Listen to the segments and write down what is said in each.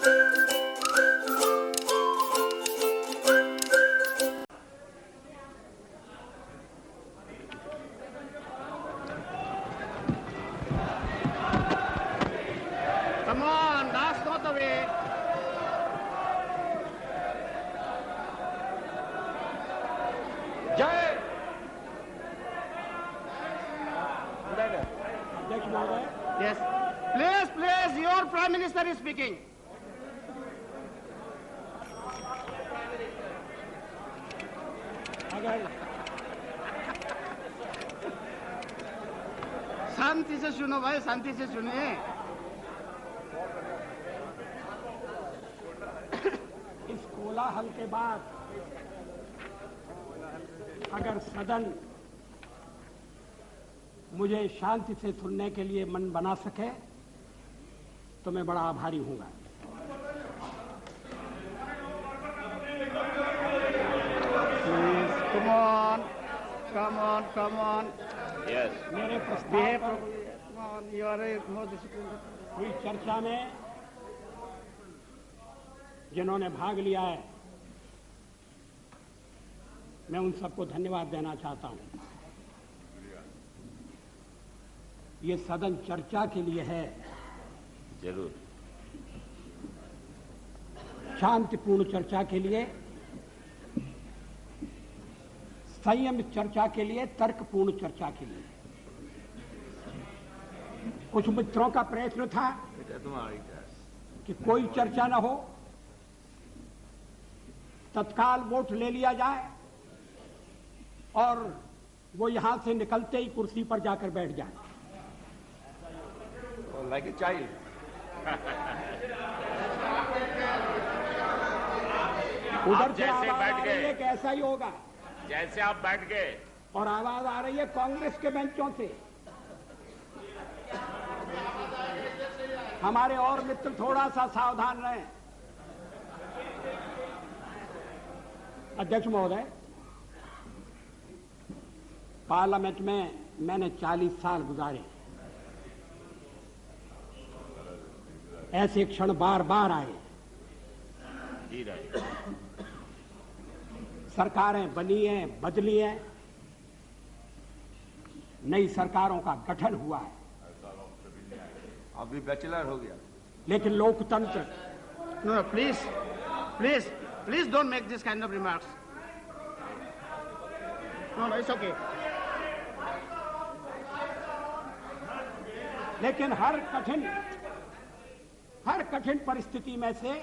Come on, that's not the way. Jai. Yes. Please, your Prime Minister is speaking. शांति से सुनो भाई, शांति से सुनिए। इस कोलाहल के बाद अगर सदन मुझे शांति से सुनने के लिए मन बना सके तो मैं बड़ा आभारी हूंगा। Come on. Yes. मेरे प्रस्ताव पर You are more disciplined. हुई चर्चा में जिन्होंने भाग लिया है, मैं उन सबको धन्यवाद देना चाहता हूं। ये सदन चर्चा के लिए है, जरूर शांतिपूर्ण चर्चा के लिए, संयमित चर्चा के लिए, तर्कपूर्ण चर्चा के लिए। कुछ मित्रों का प्रयत्न था कि कोई चर्चा न हो, तत्काल वोट ले लिया जाए और वो यहां से निकलते ही कुर्सी पर जाकर बैठ जाए। Like a child. उधर से आवाज आ रही है कि ऐसा ही होगा, जैसे आप बैठ गए, और आवाज आ रही है कांग्रेस के बेंचों से। हमारे और मित्र थोड़ा सा सावधान रहें। अध्यक्ष महोदय, पार्लियामेंट में मैंने 40 साल गुजारे। ऐसे क्षण बार बार आए। सरकारें बनी हैं, बदली हैं, नई सरकारों का गठन हुआ है, अभी बैचलर हो गया, लेकिन लोकतंत्र। No, please don't make this kind of remarks. No, it's okay. लेकिन हर कठिन परिस्थिति में से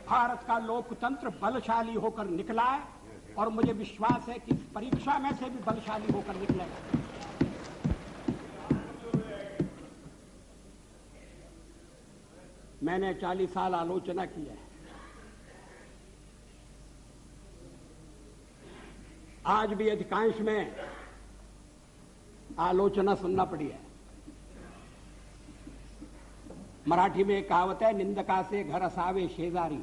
भारत का लोकतंत्र बलशाली होकर निकला है, और मुझे विश्वास है कि इस परीक्षा में से भी बलशाली होकर निकलेगा। मैंने 40 साल आलोचना की है। आज भी अधिकांश में आलोचना सुनना पड़ी है। मराठी में एक कहावत है, निंदका से घर असावे शेजारी।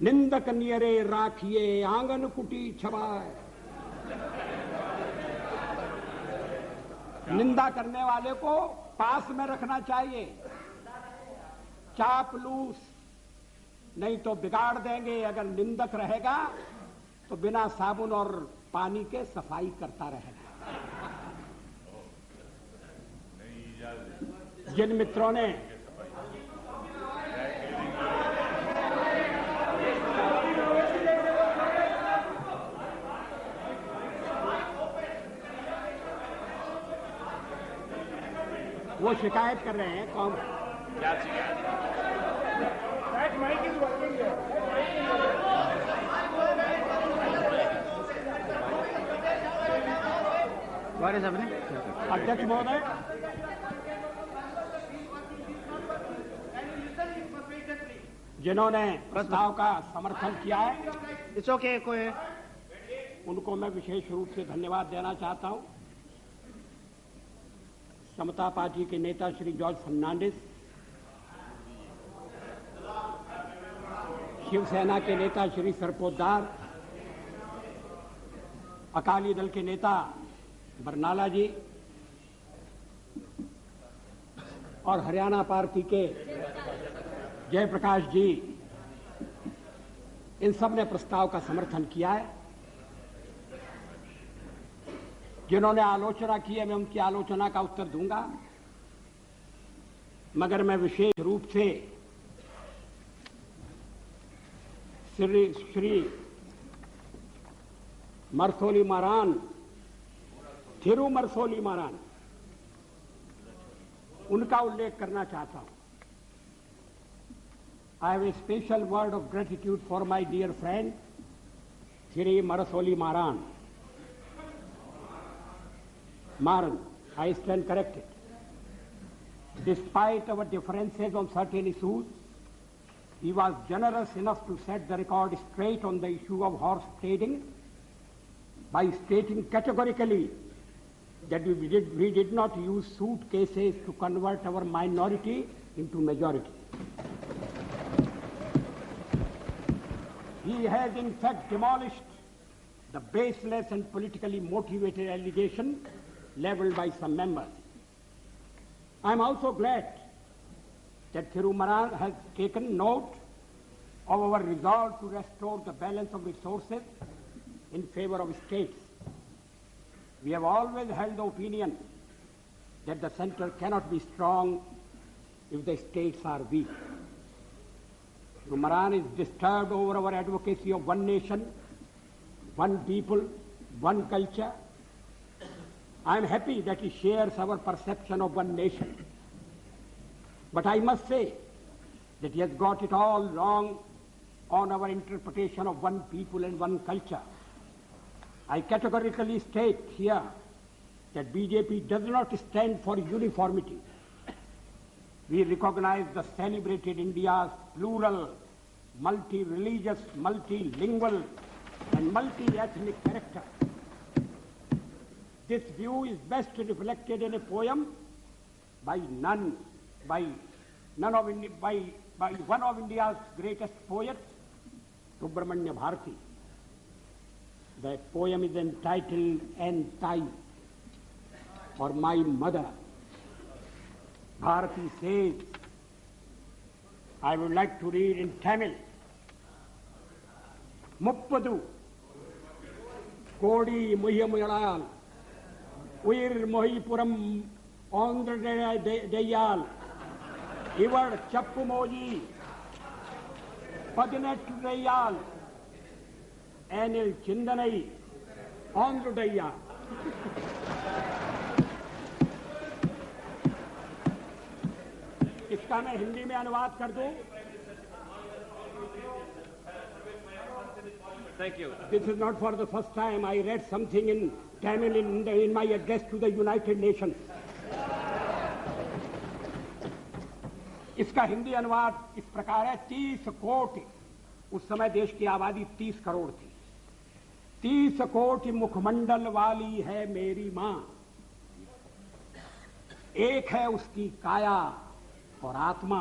निंदक नियरे राखिए आंगन कुटी छवाए। निंदा करने वाले को पास में रखना चाहिए, चापलूस नहीं तो बिगाड़ देंगे। अगर निंदक रहेगा तो बिना साबुन और पानी के सफाई करता रहेगा। जिन मित्रों ने वो शिकायत कर रहे हैं, कौन क्या शिकायत? अध्यक्ष महोदय, जिन्होंने प्रस्ताव का समर्थन किया है, It's okay, कोई उनको मैं विशेष रूप से धन्यवाद देना चाहता हूं। समता पार्टी के नेता श्री जॉर्ज फर्नांडिस, शिवसेना के नेता श्री सरपोतदार, अकाली दल के नेता बरनाला जी और हरियाणा पार्टी के जयप्रकाश जी, इन सब ने प्रस्ताव का समर्थन किया है। जिन्होंने आलोचना की है, मैं उनकी आलोचना का उत्तर दूंगा, मगर मैं विशेष रूप से श्री मरसोली मारान, थिरु मरसोली मारान, उनका उल्लेख करना चाहता हूं। I have a special word of gratitude for my dear friend, Thiri Marasoli Maran. Maran, I stand corrected. Despite our differences on certain issues, he was generous enough to set the record straight on the issue of horse trading by stating categorically that we did not use suitcases to convert our minority into majority. He has in fact demolished the baseless and politically motivated allegation leveled by some members. I am also glad that Thirumaran has taken note of our resolve to restore the balance of resources in favor of states. We have always held the opinion that the center cannot be strong if the states are weak. Thirumaran is disturbed over our advocacy of one nation, one people, one culture. I am happy that he shares our perception of one nation. But I must say that he has got it all wrong on our interpretation of one people and one culture. I categorically state here that BJP does not stand for uniformity. We recognize the celebrated India's plural, multi-religious, multilingual, and multi-ethnic character. This view is best reflected in a poem by one of India's greatest poets, Subramanya Bharati. The poem is entitled Antai, or My Mother. Bharati says, I would like to read in Tamil. Muppadu Kodi Muhiyamuyalal Uir Mohipuram Andhra Deyal Ivar Chappumoji Padinet Deyal Anil Chindanai Andhra Deyal. इसका मैं हिंदी में अनुवाद कर दूं. Thank you. This is not for the first time. I read something in Tamil in my address to the United Nations. इसका हिंदी अनुवाद इस प्रकार है. 30 कोटि, उस समय देश की आबादी 30 करोड़ थी. 30 कोटि मुखमंडल वाली है मेरी मां. एक है उसकी काया और आत्मा.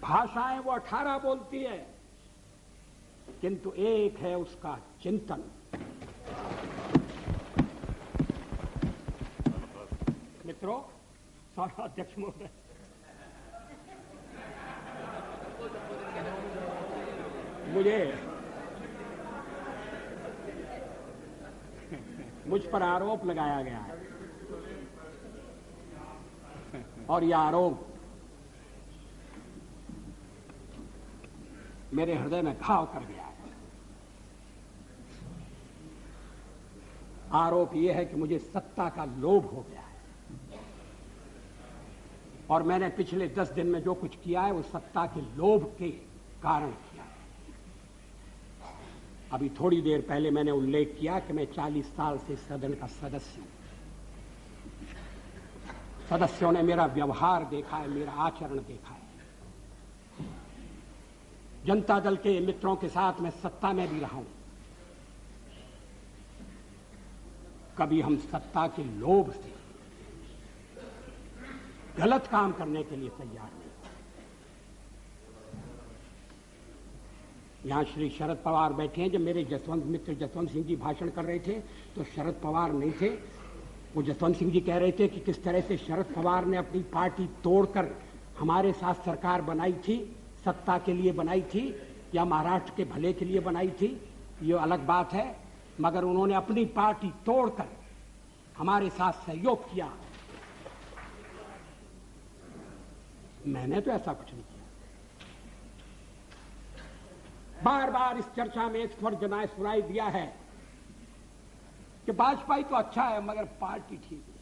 भाषाएं वो 18 बोलती है, किंतु एक है उसका चिंतन. मित्रों, अध्यक्ष महोदय, मुझ पर आरोप लगाया गया है और यह आरोप मेरे हृदय में घाव कर गया है. आरोप यह है कि मुझे सत्ता का लोभ हो गया है और मैंने पिछले 10 दिन में जो कुछ किया है वो सत्ता के लोभ के कारण किया है. अभी थोड़ी देर पहले मैंने उल्लेख किया कि मैं 40 साल से सदन का सदस्य हूं. सदस्यों ने मेरा व्यवहार देखा है, मेरा आचरण देखा है. जनता दल के मित्रों के साथ मैं सत्ता में भी रहा हूं. कभी हम सत्ता के लोभ से गलत काम करने के लिए तैयार नहीं. यहां श्री शरद पवार बैठे हैं. जब मेरे जसवंत मित्र जसवंत सिंह जी भाषण कर रहे थे तो शरद पवार नहीं थे, वो जसवंत सिंह जी कह रहे थे कि किस तरह से शरद पवार ने अपनी पार्टी तोड़कर हमारे साथ सरकार बनाई थी, सत्ता के लिए बनाई थी या महाराष्ट्र के भले के लिए बनाई थी, ये अलग बात है, मगर उन्होंने अपनी पार्टी तोड़कर हमारे साथ सहयोग किया। मैंने तो ऐसा कुछ नहीं किया। बार बार इस चर्चा में इस पर जनाए सुनाई दिया है कि वाजपेयी तो अच्छा है मगर पार्टी ठीक है।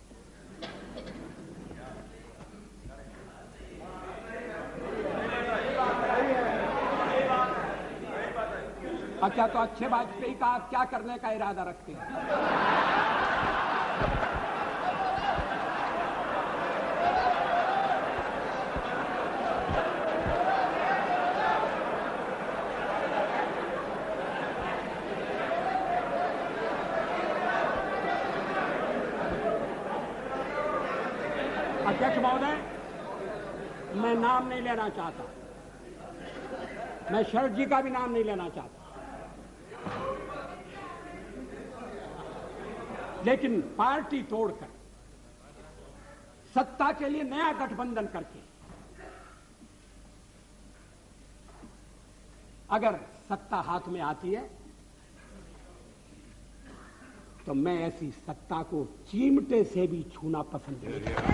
अच्छा, तो अच्छे वाजपेयी का आप क्या करने का इरादा रखते हैं? अध्यक्ष महोदय, मैं नाम नहीं लेना चाहता, मैं शरद जी का भी नाम नहीं लेना चाहता, लेकिन पार्टी तोड़कर सत्ता के लिए नया गठबंधन करके अगर सत्ता हाथ में आती है तो मैं ऐसी सत्ता को चिमटे से भी छूना पसंद नहीं करता।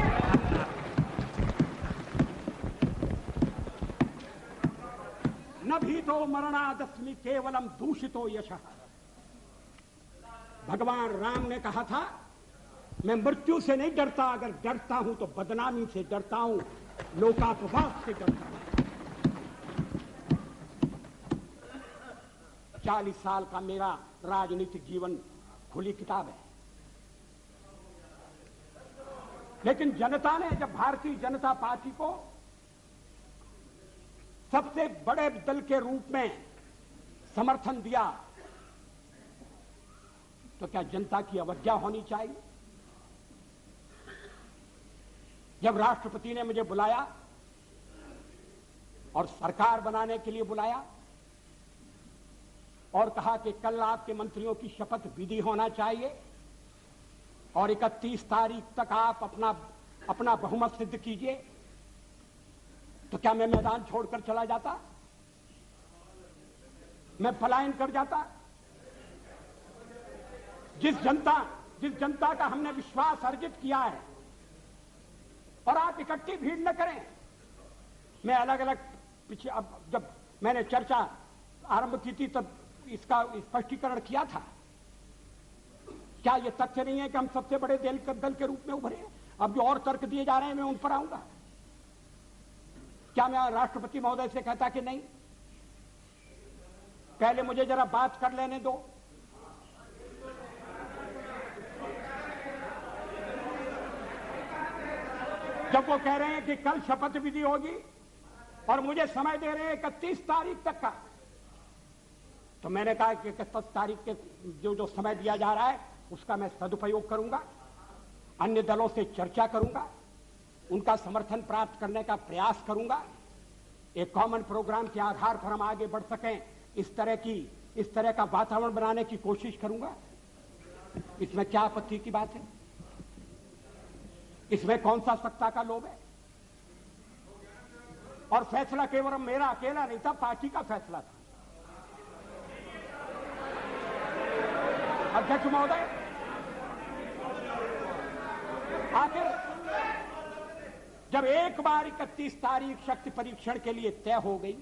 न भीतो मरणादस्मि केवलम दूषितो यशः। भगवान राम ने कहा था, मैं मृत्यु से नहीं डरता, अगर डरता हूं तो बदनामी से डरता हूं, लोकापवाद से डरता हूं। 40 साल का मेरा राजनीतिक जीवन खुली किताब है, लेकिन जनता ने जब भारतीय जनता पार्टी को सबसे बड़े दल के रूप में समर्थन दिया तो क्या जनता की अवज्ञा होनी चाहिए? जब राष्ट्रपति ने मुझे बुलाया और सरकार बनाने के लिए बुलाया और कहा कि कल आपके मंत्रियों की शपथ विधि होना चाहिए और 31 तारीख तक आप अपना बहुमत सिद्ध कीजिए, तो क्या मैं मैदान छोड़कर चला जाता? मैं पलायन कर जाता? जिस जनता का हमने विश्वास अर्जित किया है, और आप इकट्ठी भीड़ न करें। मैं अलग अलग पीछे, अब जब मैंने चर्चा आरंभ की थी तब इसका स्पष्टीकरण किया था। क्या यह तथ्य नहीं है कि हम सबसे बड़े दल के रूप में उभरे हैं? अब जो और तर्क दिए जा रहे हैं मैं उन पर आऊंगा। क्या मैं राष्ट्रपति महोदय से कहता कि नहीं, पहले मुझे जरा बात कर लेने दो, जब वो कह रहे हैं कि कल शपथ विधि होगी और मुझे समय दे रहे हैं 31 तारीख तक का, तो मैंने कहा कि 31 तारीख के जो समय दिया जा रहा है उसका मैं सदुपयोग करूंगा, अन्य दलों से चर्चा करूंगा, उनका समर्थन प्राप्त करने का प्रयास करूंगा, एक कॉमन प्रोग्राम के आधार पर हम आगे बढ़ सकें, इस तरह का वातावरण बनाने की कोशिश करूंगा। इसमें क्या आपत्ति की बात है? इसमें कौन सा सत्ता का लोभ है? और फैसला केवल मेरा अकेला नहीं था, पार्टी का फैसला था। अध्यक्ष महोदय, आखिर जब एक बार 31 तारीख शक्ति परीक्षण के लिए तय हो गई,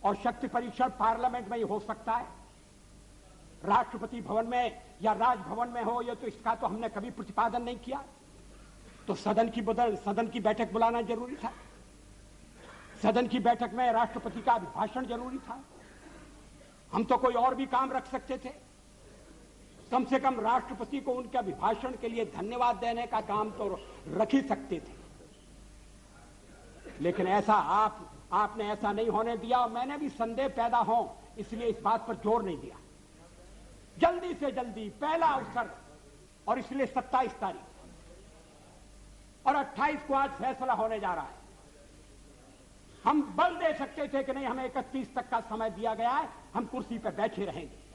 और शक्ति परीक्षण पार्लियामेंट में ही हो सकता है, राष्ट्रपति भवन में या राजभवन में हो, ये तो इसका तो हमने कभी प्रतिपादन नहीं किया, तो सदन की बैठक बुलाना जरूरी था। सदन की बैठक में राष्ट्रपति का अभिभाषण जरूरी था। हम तो कोई और भी काम रख सकते थे, कम से कम राष्ट्रपति को उनके अभिभाषण के लिए धन्यवाद देने का काम तो रख ही सकते थे। लेकिन ऐसा आपने ऐसा नहीं होने दिया, और मैंने भी संदेह पैदा हो इसलिए इस बात पर जोर नहीं दिया। जल्दी से जल्दी पहला अवसर, और इसलिए 27 तारीख और 28 को आज फैसला होने जा रहा है। हम बल दे सकते थे कि नहीं, हमें 31 तक का समय दिया गया है, हम कुर्सी पर बैठे रहेंगे।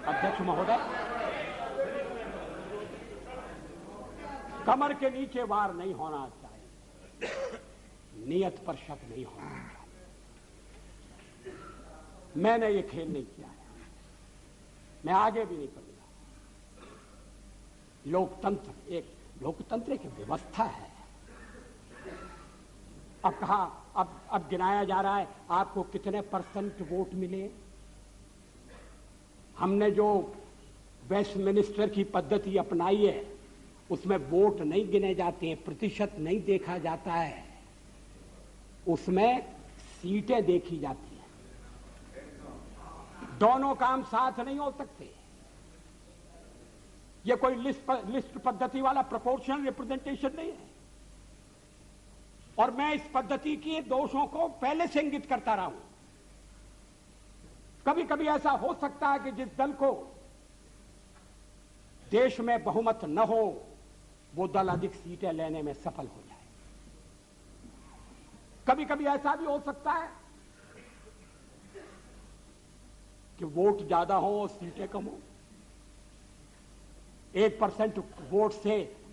अध्यक्ष महोदय, कमर के नीचे वार नहीं होना चाहिए, नियत पर शक नहीं होना चाहिए। मैंने ये खेल नहीं किया है, मैं आगे भी नहीं करूंगा। लोकतंत्र एक व्यवस्था है। अब कहा, अब गिनाया जा रहा है आपको कितने % वोट मिले। हमने जो वेस्टमिनिस्टर की पद्धति अपनाई है उसमें वोट नहीं गिने जाते हैं, प्रतिशत नहीं देखा जाता है, उसमें सीटें देखी जाती हैं। दोनों काम साथ नहीं हो सकते। ये कोई लिस्ट पद्धति वाला प्रोपोर्शनल रिप्रेजेंटेशन नहीं है। और मैं इस पद्धति के दोषों को पहले से इंगित करता रहा हूं। कभी कभी ऐसा हो सकता है कि जिस दल को देश में बहुमत न हो वो दल अधिक सीटें लेने में सफल हो जाए। कभी कभी ऐसा भी हो सकता है कि वोट ज्यादा हो और सीटें कम हो। 1%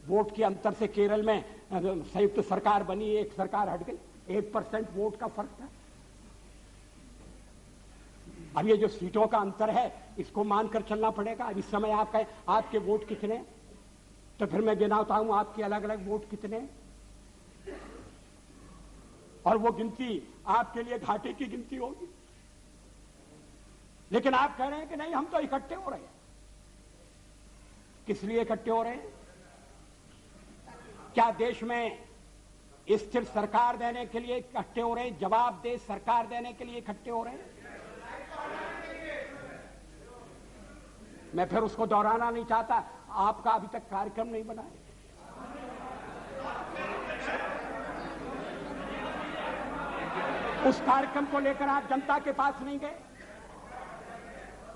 वोट के अंतर से केरल में संयुक्त सरकार बनी, एक सरकार हट गई। 1% वोट का फर्क था। अब ये जो सीटों का अंतर है इसको मानकर चलना पड़ेगा। अब इस समय आप कहें आपके वोट कितने, तो फिर मैं गिनाता हूं आपके अलग अलग वोट कितने, और वो गिनती आपके लिए घाटे की गिनती होगी। लेकिन आप कह रहे हैं कि नहीं, हम तो इकट्ठे हो रहे हैं। किस लिए इकट्ठे हो रहे हैं? क्या देश में स्थिर सरकार देने के लिए इकट्ठे हो रहे हैं? जवाबदेह सरकार देने के लिए इकट्ठे हो रहे हैं? मैं फिर उसको दोहराना नहीं चाहता। आपका अभी तक कार्यक्रम नहीं बना है। उस कार्यक्रम को लेकर आप जनता के पास नहीं गए।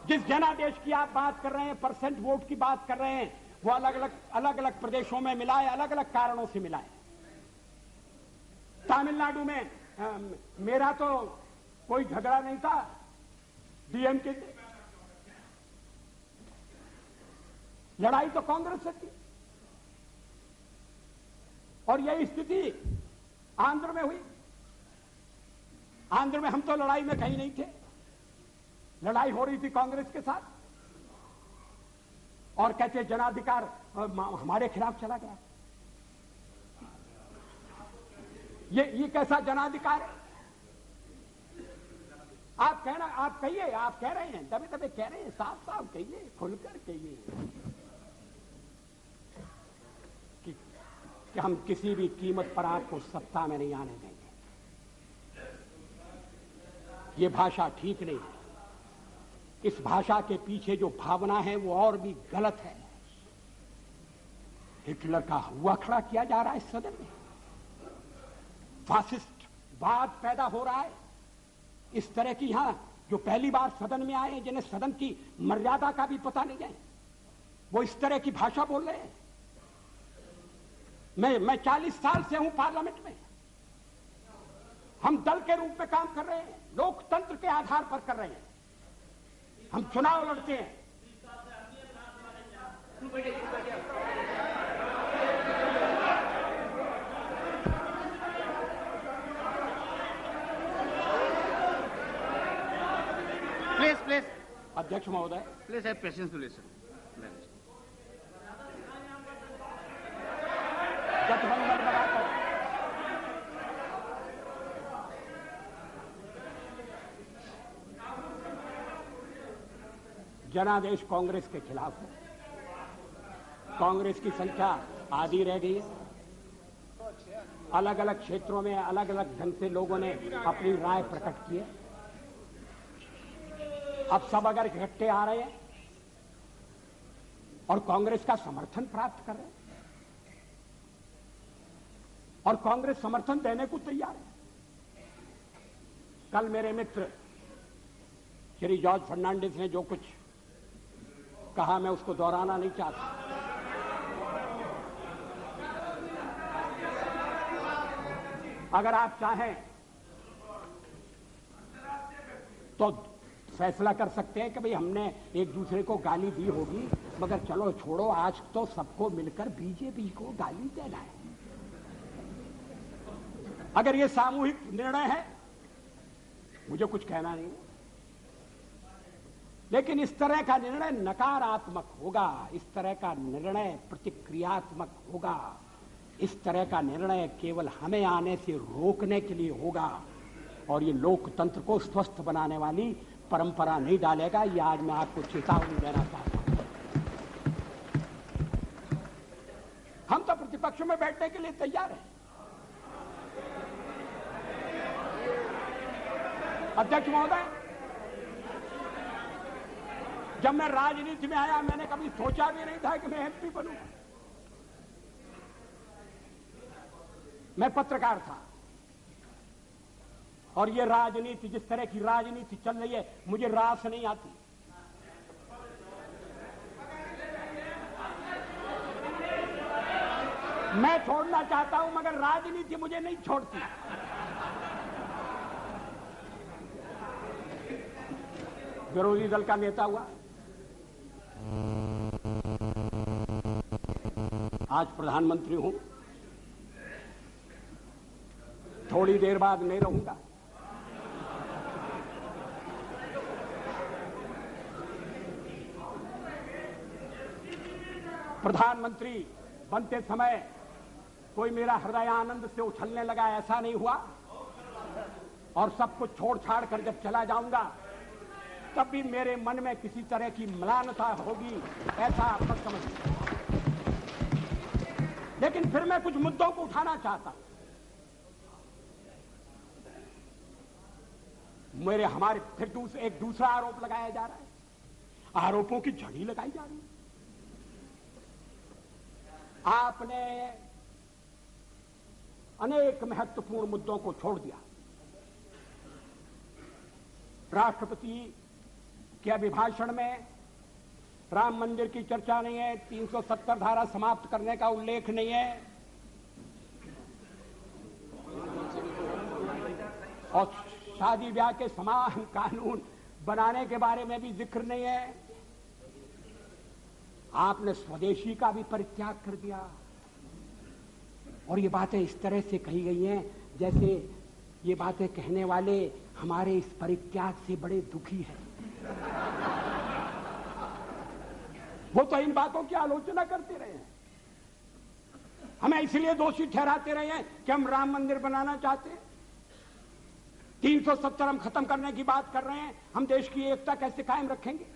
जिस जनादेश की आप बात कर रहे हैं, % वोट की बात कर रहे हैं, वो अलग अलग प्रदेशों में मिला है, अलग अलग कारणों से मिला है। तमिलनाडु में मेरा तो कोई झगड़ा नहीं था डीएमके से, लड़ाई तो कांग्रेस से थी। और यही स्थिति आंध्र में हुई। आंध्र में हम तो लड़ाई में कहीं नहीं थे, लड़ाई हो रही थी कांग्रेस के साथ। और कहते जनाधिकार हमारे खिलाफ चला गया। ये कैसा जनाधिकार है? आप कहिए, आप कह रहे हैं, दबे दबे कह रहे हैं, साफ साफ कहिए, खुलकर कहिए कि हम किसी भी कीमत पर आपको सत्ता में नहीं आने देंगे। ये भाषा ठीक नहीं है। इस भाषा के पीछे जो भावना है वो और भी गलत है। हिटलर का हुआ खड़ा किया जा रहा है इस सदन में। फासिस्ट वाद पैदा हो रहा है। इस तरह की यहां जो पहली बार सदन में आए हैं, जिन्हें सदन की मर्यादा का भी पता नहीं है, वो इस तरह की भाषा बोल रहे हैं। मैं 40 साल से हूं पार्लियामेंट में। हम दल के रूप में काम कर रहे हैं, लोकतंत्र के आधार पर कर रहे हैं। हम चुनाव लड़ते हैं। Please. अध्यक्ष महोदय, Please have patience to listen. गठबंधन बनाकर जनादेश कांग्रेस के खिलाफ है। कांग्रेस की संख्या आधी रह गई है। अलग अलग क्षेत्रों में अलग अलग ढंग से लोगों ने अपनी राय प्रकट की है। अब सब अगर इकट्ठे आ रहे हैं और कांग्रेस का समर्थन प्राप्त कर रहे हैं, और कांग्रेस समर्थन देने को तैयार है। कल मेरे मित्र श्री जॉर्ज फर्नांडिस ने जो कुछ कहा, मैं उसको दोहराना नहीं चाहता। अगर आप चाहें तो फैसला कर सकते हैं कि भाई हमने एक दूसरे को गाली दी होगी, मगर चलो छोड़ो, आज तो सबको मिलकर बीजेपी को गाली देना है। अगर ये सामूहिक निर्णय है, मुझे कुछ कहना नहीं, लेकिन इस तरह का निर्णय नकारात्मक होगा, इस तरह का निर्णय प्रतिक्रियात्मक होगा, इस तरह का निर्णय केवल हमें आने से रोकने के लिए होगा और ये लोकतंत्र को स्वस्थ बनाने वाली परंपरा नहीं डालेगा। ये आज मैं आपको चेतावनी देना चाहता हूं। हम तो प्रतिपक्ष में बैठने के लिए तैयार हैं। अध्यक्ष महोदय, जब मैं राजनीति में आया मैंने कभी सोचा भी नहीं था कि मैं एमपी बनूंगा। मैं पत्रकार था और ये राजनीति, जिस तरह की राजनीति चल रही है, मुझे रास नहीं आती। मैं छोड़ना चाहता हूं मगर राजनीति मुझे नहीं छोड़ती। विरोधी दल का नेता हुआ, आज प्रधानमंत्री हूं, थोड़ी देर बाद नहीं रहूंगा। प्रधानमंत्री बनते समय कोई मेरा हृदय आनंद से उछलने लगा, ऐसा नहीं हुआ। और सब कुछ छोड़ छाड़ कर जब चला जाऊंगा तब भी मेरे मन में किसी तरह की म्लानता होगी, ऐसा आप मत समझिए। लेकिन फिर मैं कुछ मुद्दों को उठाना चाहता हूं। हमारे फिर एक दूसरा आरोप लगाया जा रहा है, आरोपों की झड़ी लगाई जा रही है। आपने अनेक महत्वपूर्ण मुद्दों को छोड़ दिया। राष्ट्रपति के अभिभाषण में राम मंदिर की चर्चा नहीं है, 370 धारा समाप्त करने का उल्लेख नहीं है, और शादी ब्याह के समान कानून बनाने के बारे में भी जिक्र नहीं है। आपने स्वदेशी का भी परित्याग कर दिया और ये बातें इस तरह से कही गई हैं जैसे ये बातें कहने वाले हमारे इस परित्याग से बड़े दुखी हैं। वो तो इन बातों की आलोचना करते रहे हैं, हमें इसलिए दोषी ठहराते रहे हैं कि हम राम मंदिर बनाना चाहते हैं। 370 हम खत्म करने की बात कर रहे हैं, हम देश की एकता कैसे कायम रखेंगे?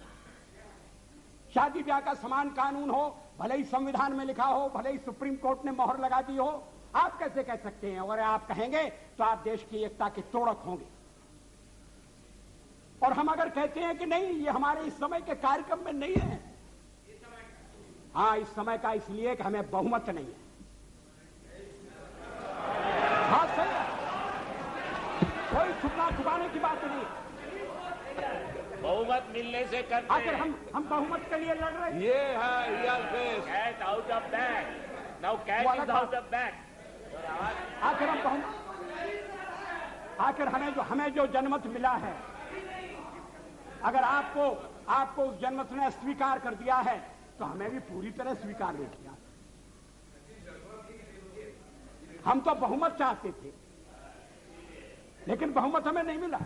शादी ब्याह का समान कानून हो, भले ही संविधान में लिखा हो, भले ही सुप्रीम कोर्ट ने मोहर लगा दी हो, आप कैसे कह सकते हैं? अगर आप कहेंगे तो आप देश की एकता के तोड़क होंगे। और हम अगर कहते हैं कि नहीं, ये हमारे इस समय के कार्यक्रम में नहीं है, हाँ इस समय का इसलिए कि हमें बहुमत नहीं है। हाँ सही है, कोई छुपना छुपाने की बात नहीं है। बहुमत मिलने से करते आखिर हम बहुमत के लिए लड़ रहे हैं। ये है cat out of bag, now cat is out of bag. आखिर हम बहुमत, आखिर हमें जो जनमत मिला है, अगर आपको उस जनमत ने स्वीकार कर दिया है तो हमें भी पूरी तरह स्वीकार नहीं किया। हम तो बहुमत चाहते थे लेकिन बहुमत हमें नहीं मिला।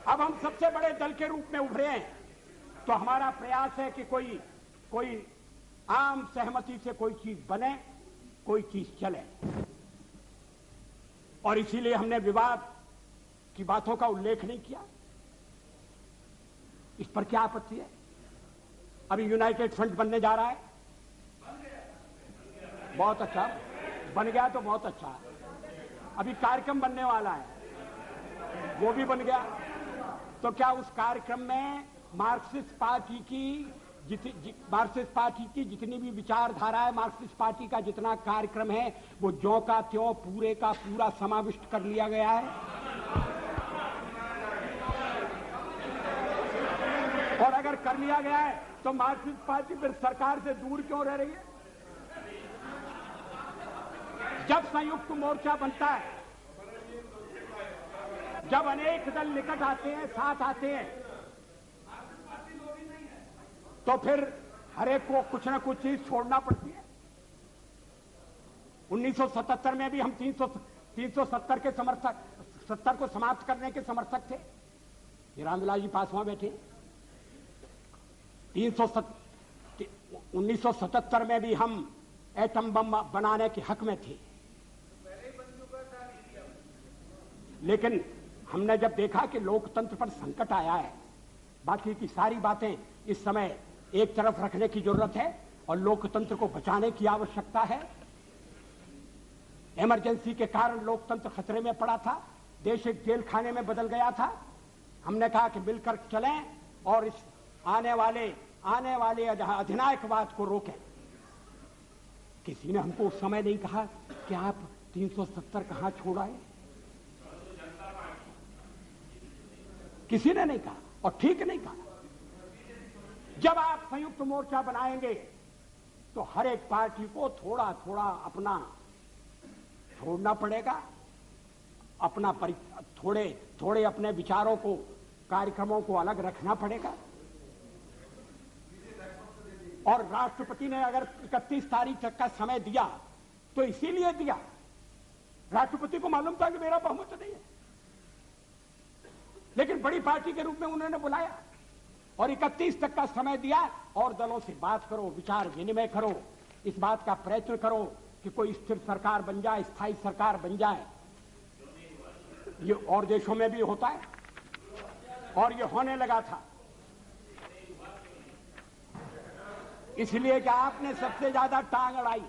अब हम सबसे बड़े दल के रूप में उभरे हैं तो हमारा प्रयास है कि कोई आम सहमति से कोई चीज बने, कोई चीज चले, और इसीलिए हमने विवाद की बातों का उल्लेख नहीं किया। इस पर क्या आपत्ति है? अभी यूनाइटेड फ्रंट बनने जा रहा है, बहुत अच्छा, बन गया तो बहुत अच्छा। अभी कार्यक्रम बनने वाला है, वो भी बन गया। तो क्या उस कार्यक्रम में मार्क्सिस्ट पार्टी की जितनी भी विचारधारा है, मार्क्सिस्ट पार्टी का जितना कार्यक्रम है, वो ज्यों का त्यों पूरे का पूरा समाविष्ट कर लिया गया है। और अगर कर लिया गया है तो मार्क्सिस्ट पार्टी फिर सरकार से दूर क्यों रह रही है? जब संयुक्त मोर्चा बनता है, जब अनेक दल निकट आते हैं, साथ आते हैं, तो फिर हर एक को कुछ ना कुछ चीज छोड़ना पड़ती है। 1977 में भी हम 370 के समर्थक, 70 को समाप्त करने के समर्थक थे। ये रामविलास जी पासवान बैठे। 1977 में भी हम एटम बम बनाने के हक में थे, लेकिन हमने जब देखा कि लोकतंत्र पर संकट आया है, बाकी की सारी बातें इस समय एक तरफ रखने की जरूरत है और लोकतंत्र को बचाने की आवश्यकता है। इमरजेंसी के कारण लोकतंत्र खतरे में पड़ा था, देश एक जेल खाने में बदल गया था। हमने कहा कि मिलकर चलें और इस आने वाले अधिनायकवाद को रोकें। किसी ने हमको उस समय नहीं कहा कि आप 370 कहां छोड़ आए, किसी ने नहीं कहा और ठीक नहीं कहा। जब आप संयुक्त मोर्चा बनाएंगे तो हर एक पार्टी को थोड़ा थोड़ा अपना छोड़ना पड़ेगा, अपना थोड़े अपने विचारों को, कार्यक्रमों को अलग रखना पड़ेगा। और राष्ट्रपति ने अगर 31 तारीख तक का समय दिया तो इसीलिए दिया, राष्ट्रपति को मालूम था कि मेरा बहुमत नहीं है, लेकिन बड़ी पार्टी के रूप में उन्होंने बुलाया और 31 तक का समय दिया। और दलों से बात करो, विचार विनिमय करो, इस बात का प्रयत्न करो कि कोई स्थिर सरकार बन जाए, स्थायी सरकार बन जाए। ये और देशों में भी होता है और ये होने लगा था। इसलिए कि आपने सबसे ज्यादा टांग अड़ाई।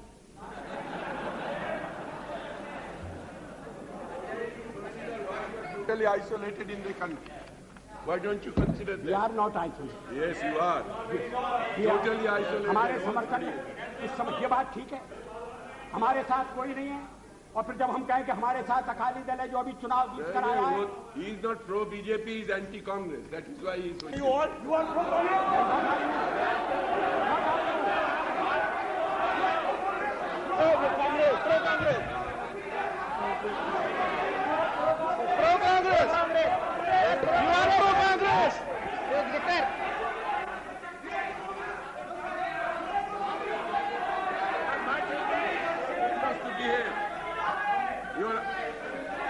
Totally isolated in the country. Why don't you consider that? We are not isolated. Yes, you are. Totally isolated. हमारे समर्थन में इस समय ये बात ठीक है, हमारे साथ कोई नहीं है। और फिर जब हम कहें कि हमारे साथ अकाली दल है जो अभी चुनाव जीत कर आया है, He is not pro BJP, he is anti Congress. That is why he is. you are pro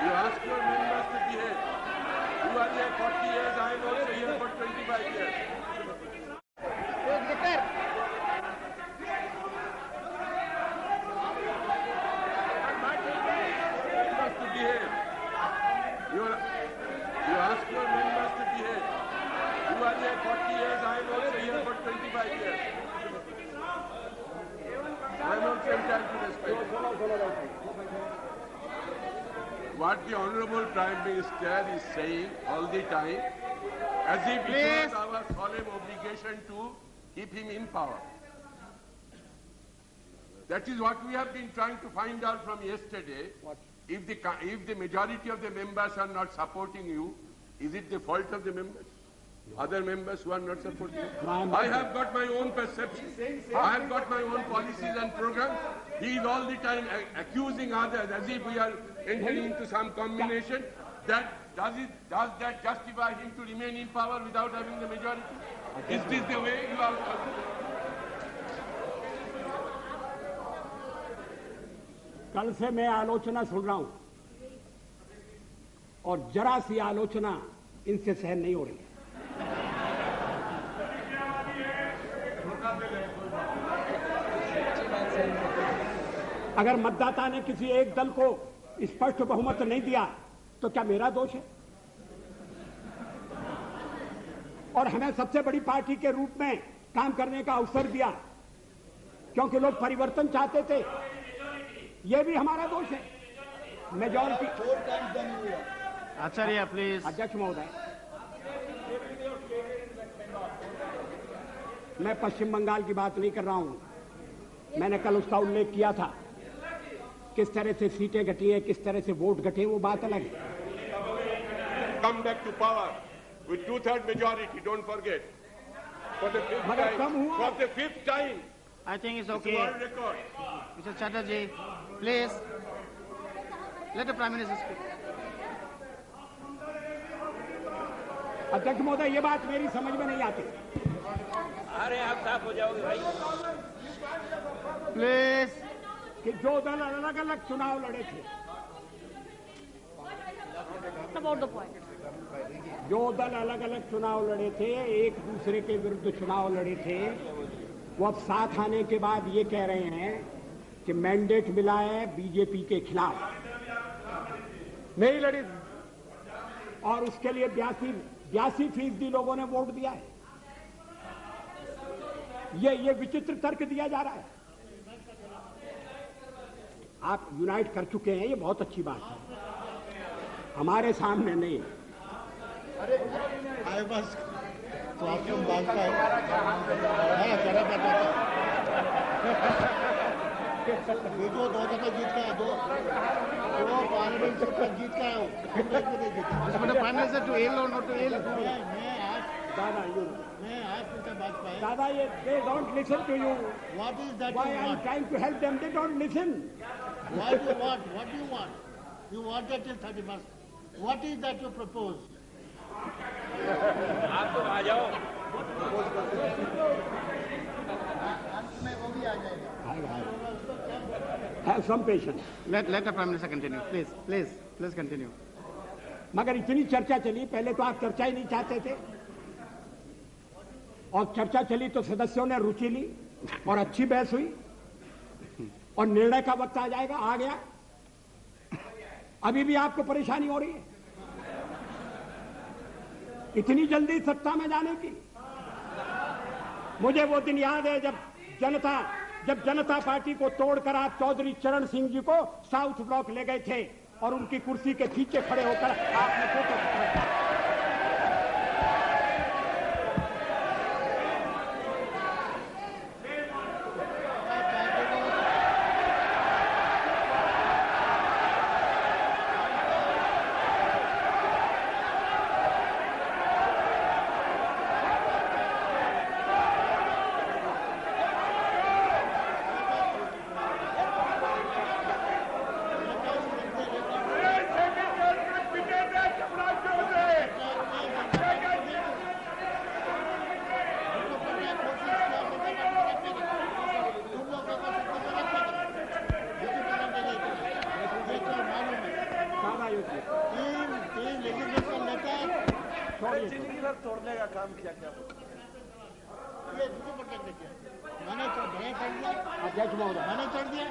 You ask your members to behave. You are here 40 years, I am also here for 25 years. Members to behave. You ask your members to behave. You are here 40 years, I am also here for 25 years. I am also entitled to respect. What the Honorable Prime Minister is saying all the time, as if it was our solemn obligation to keep him in power. That is what we have been trying to find out from yesterday. If the majority of the members are not supporting you, is it the fault of the members? Other members who are not supporting you? I have got my own perception. I have got my own policies and programs. He is all the time accusing others as if we are entering into some combination. Does that justify him to remain in power without having the majority? Is this the way you are? कल से मैं आलोचना सुन रहा हूं और जरा सी आलोचना इनसे सहन नहीं हो रही है। अगर मतदाता ने किसी एक दल को स्पष्ट बहुमत नहीं दिया तो क्या मेरा दोष है? और हमें सबसे बड़ी पार्टी के रूप में काम करने का अवसर दिया क्योंकि लोग परिवर्तन चाहते थे, ये भी हमारा दोष है। मेजॉरिटी। Acharya please. अध्यक्ष महोदय, मैं पश्चिम बंगाल की बात नहीं कर रहा हूं। मैंने कल उसका उल्लेख किया था, किस तरह से सीटें घटी हैं, किस तरह से वोट घटे, वो बात अलग है। Come back to power with 2/3 majority. Don't forget. For the fifth मगर time. कम हुआ। For the fifth time. I think it's It's okay. world record. Mr. Chatterjee, please let the Prime Minister speak. अध्यक्ष महोदय, ये बात मेरी समझ में नहीं आती। अरे आप साफ हो जाओगे भाई। Please. कि जो दल अलग अलग चुनाव लड़े थे, About the point. जो दल अलग अलग चुनाव लड़े थे, एक दूसरे के विरुद्ध चुनाव लड़े थे, वो अब साथ आने के बाद ये कह रहे हैं कि मैंडेट मिला है बीजेपी के खिलाफ, नहीं लड़ी, और उसके लिए 82% लोगों ने वोट दिया है। ये विचित्र तर्क दिया जा रहा है। आप यूनाइट कर चुके हैं, ये बहुत अच्छी बात है, हमारे सामने नहीं। आए बस तो आपको मांगता है करा करता देखो 2 दफा जीत का है, दो पार्लियामेंट सीट पर जीत का है। Mr. Prime Minister, to yield or not to yield? मैं आज मिस्टर वाजपेयी, दादा, ये they don't listen to you. what is that Why you I'm want? trying to help them, they don't listen. What do you want? What do you want? You want it till 31st. What is that you propose? आप तो आ जाओ। Have some patience. Let the Prime Minister continue. Please continue. मगर इतनी चर्चा चली, पहले तो आप चर्चा ही नहीं चाहते थे, और चर्चा चली तो सदस्यों ने रुचि ली और अच्छी बहस हुई, और निर्णय का वक्त आ जाएगा, आ गया। अभी भी आपको परेशानी हो रही है इतनी जल्दी सत्ता में जाने की। मुझे वो दिन याद है जब जनता पार्टी को तोड़कर आप चौधरी चरण सिंह जी को साउथ ब्लॉक ले गए थे और उनकी कुर्सी के पीछे खड़े होकर आपने फोटो खिंचवाया। तोड़ने का काम किया क्या? ये दूसरे पर कर दिया। मैंने तो भय कर दिया। अध्यक्ष महोदय, मैंने कर दिया।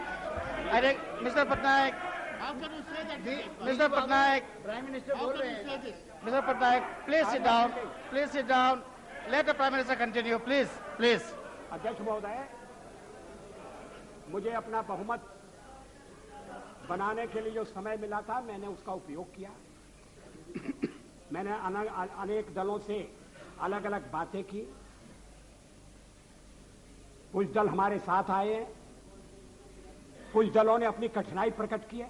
I think, Mr. Patnaik, How can you say that? Mr. Patnaik, Prime Minister बोल रहे हैं। Mr. Patnaik, please sit down. Please sit down. Let the Prime Minister continue. Please. अध्यक्ष महोदय, मुझे अपना बहुमत बनाने के लिए जो समय मिला था, मैंने उसका उपयोग किया। मैंने अनेक दलों से अलग अलग बातें की। कुछ दल हमारे साथ आए हैं, कुछ दलों ने अपनी कठिनाई प्रकट की है।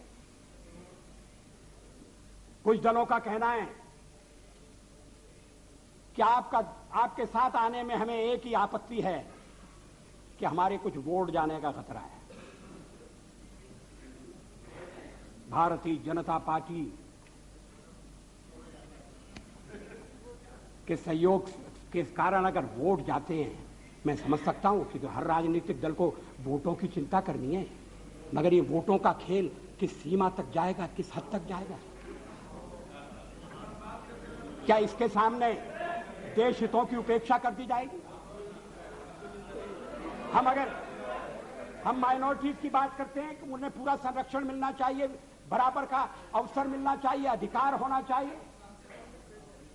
कुछ दलों का कहना है कि आपके साथ आने में हमें एक ही आपत्ति है कि हमारे कुछ वोट जाने का खतरा है। भारतीय जनता पार्टी के सहयोग के कारण अगर वोट जाते हैं, मैं समझ सकता हूं कि हर राजनीतिक दल को वोटों की चिंता करनी है, मगर ये वोटों का खेल किस सीमा तक जाएगा, किस हद तक जाएगा? क्या इसके सामने देश हितों की उपेक्षा कर दी जाएगी? हम माइनॉरिटीज की बात करते हैं कि उन्हें पूरा संरक्षण मिलना चाहिए, बराबर का अवसर मिलना चाहिए, अधिकार होना चाहिए,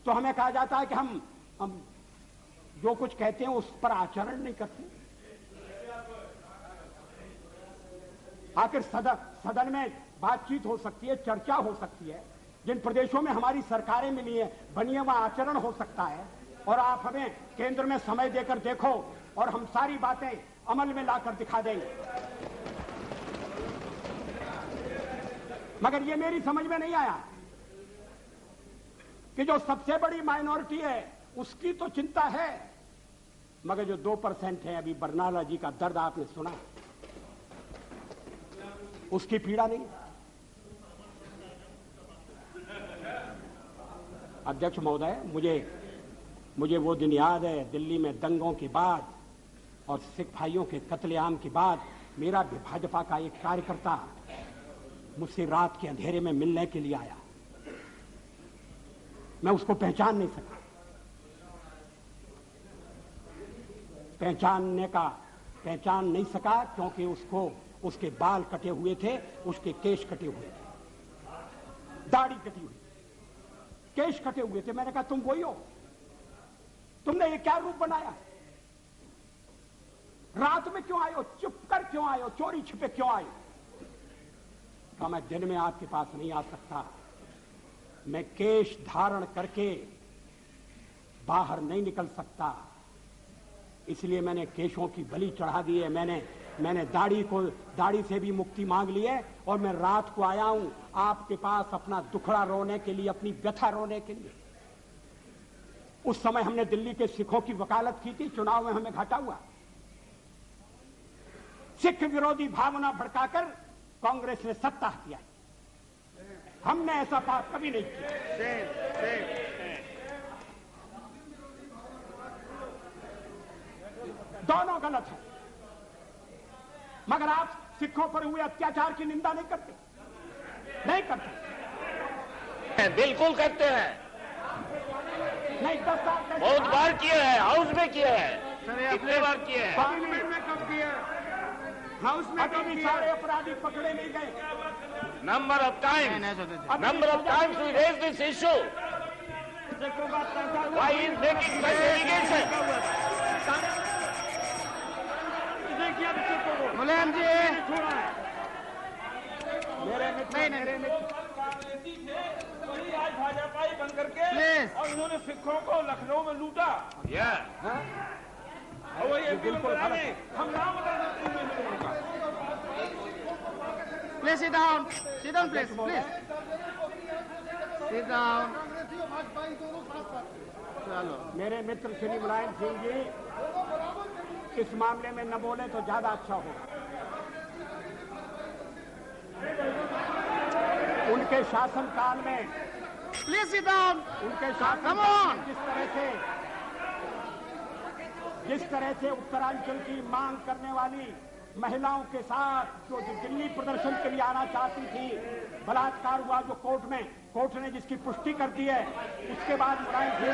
तो हमें कहा जाता है कि हम जो कुछ कहते हैं उस पर आचरण नहीं करते। आखिर सदन में बातचीत हो सकती है, चर्चा हो सकती है, जिन प्रदेशों में हमारी सरकारें मिली है बनी है, वहां आचरण हो सकता है, और आप हमें केंद्र में समय देकर देखो और हम सारी बातें अमल में लाकर दिखा देंगे। मगर ये मेरी समझ में नहीं आया कि जो सबसे बड़ी माइनॉरिटी है उसकी तो चिंता है, मगर जो 2% है, अभी बरनाला जी का दर्द आपने सुना, उसकी पीड़ा नहीं। अध्यक्ष महोदय, मुझे मुझे वो दिन याद है, दिल्ली में दंगों के बाद और सिख भाइयों के कत्लेआम के बाद मेरा भी भाजपा का एक कार्यकर्ता मुझसे रात के अंधेरे में मिलने के लिए आया। मैं उसको पहचान नहीं सका। पहचान नहीं सका क्योंकि उसके बाल कटे हुए थे, उसके केश कटे हुए थे, दाढ़ी कटी हुई, केश कटे हुए थे। मैंने कहा तुम वही हो? तुमने ये क्या रूप बनाया? रात में क्यों आए हो? चुप कर क्यों आए हो? चोरी छिपे क्यों आए? कहा मैं दिन में आपके पास नहीं आ सकता, मैं केश धारण करके बाहर नहीं निकल सकता, इसलिए मैंने केशों की बलि चढ़ा दी है। मैंने दाढ़ी से भी मुक्ति मांग ली है और मैं रात को आया हूं आपके पास अपना दुखड़ा रोने के लिए, अपनी व्यथा रोने के लिए। उस समय हमने दिल्ली के सिखों की वकालत की थी, चुनाव में हमें घाटा हुआ। सिख विरोधी भावना भड़काकर कांग्रेस ने सत्ता हथियाई। हमने ऐसा पाप कभी नहीं किया। दोनों गलत है, मगर आप सिखों पर हुए अत्याचार की निंदा नहीं करते। बिल्कुल करते हैं, नहीं 10 साल बहुत बार किया है, हाउस में किया है, कितने बार किया है? पार्लियामेंट में कब किया? हाउस में कभी सारे अपराधी पकड़े नहीं गए? Number of times we raised this issue. Why is making such allegation? मुलायम जी, वही आज भाजपा ही बन करके Please. और उन्होंने सिखों को लखनऊ में लूटा। और वही एमपी में बता रहे, हम नाम बता सकते हैं। Please sit down, please. Sit down. चलो, मेरे मित्र श्री मुलायम सिंह जी इस मामले में न बोले तो ज्यादा अच्छा होगा। उनके शासनकाल में, please sit down. उनके Come शासनकाल on. में जिस तरह से उत्तरांचल की मांग करने वाली महिलाओं के साथ जो दिल्ली प्रदर्शन के लिए आना चाहती थी, बलात्कार हुआ जो कोर्ट ने जिसकी पुष्टि कर दी है, उसके बाद Mulayam Singh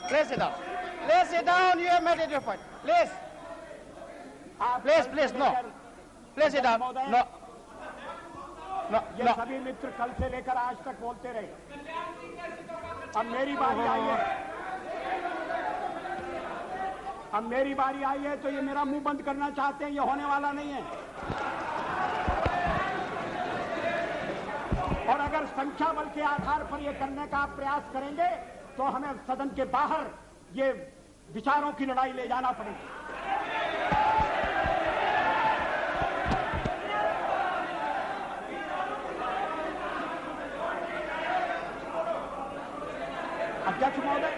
Please sit down. You have made your point. Please, no. Please sit down. No. ये सभी मित्र कल से लेकर आज तक बोलते रहे। अब मेरी बारी आई है तो ये मेरा मुंह बंद करना चाहते हैं, ये होने वाला नहीं है। और अगर संख्या बल के आधार पर ये करने का आप प्रयास करेंगे तो हमें सदन के बाहर ये विचारों की लड़ाई ले जाना पड़ेगी। अध्यक्ष महोदय,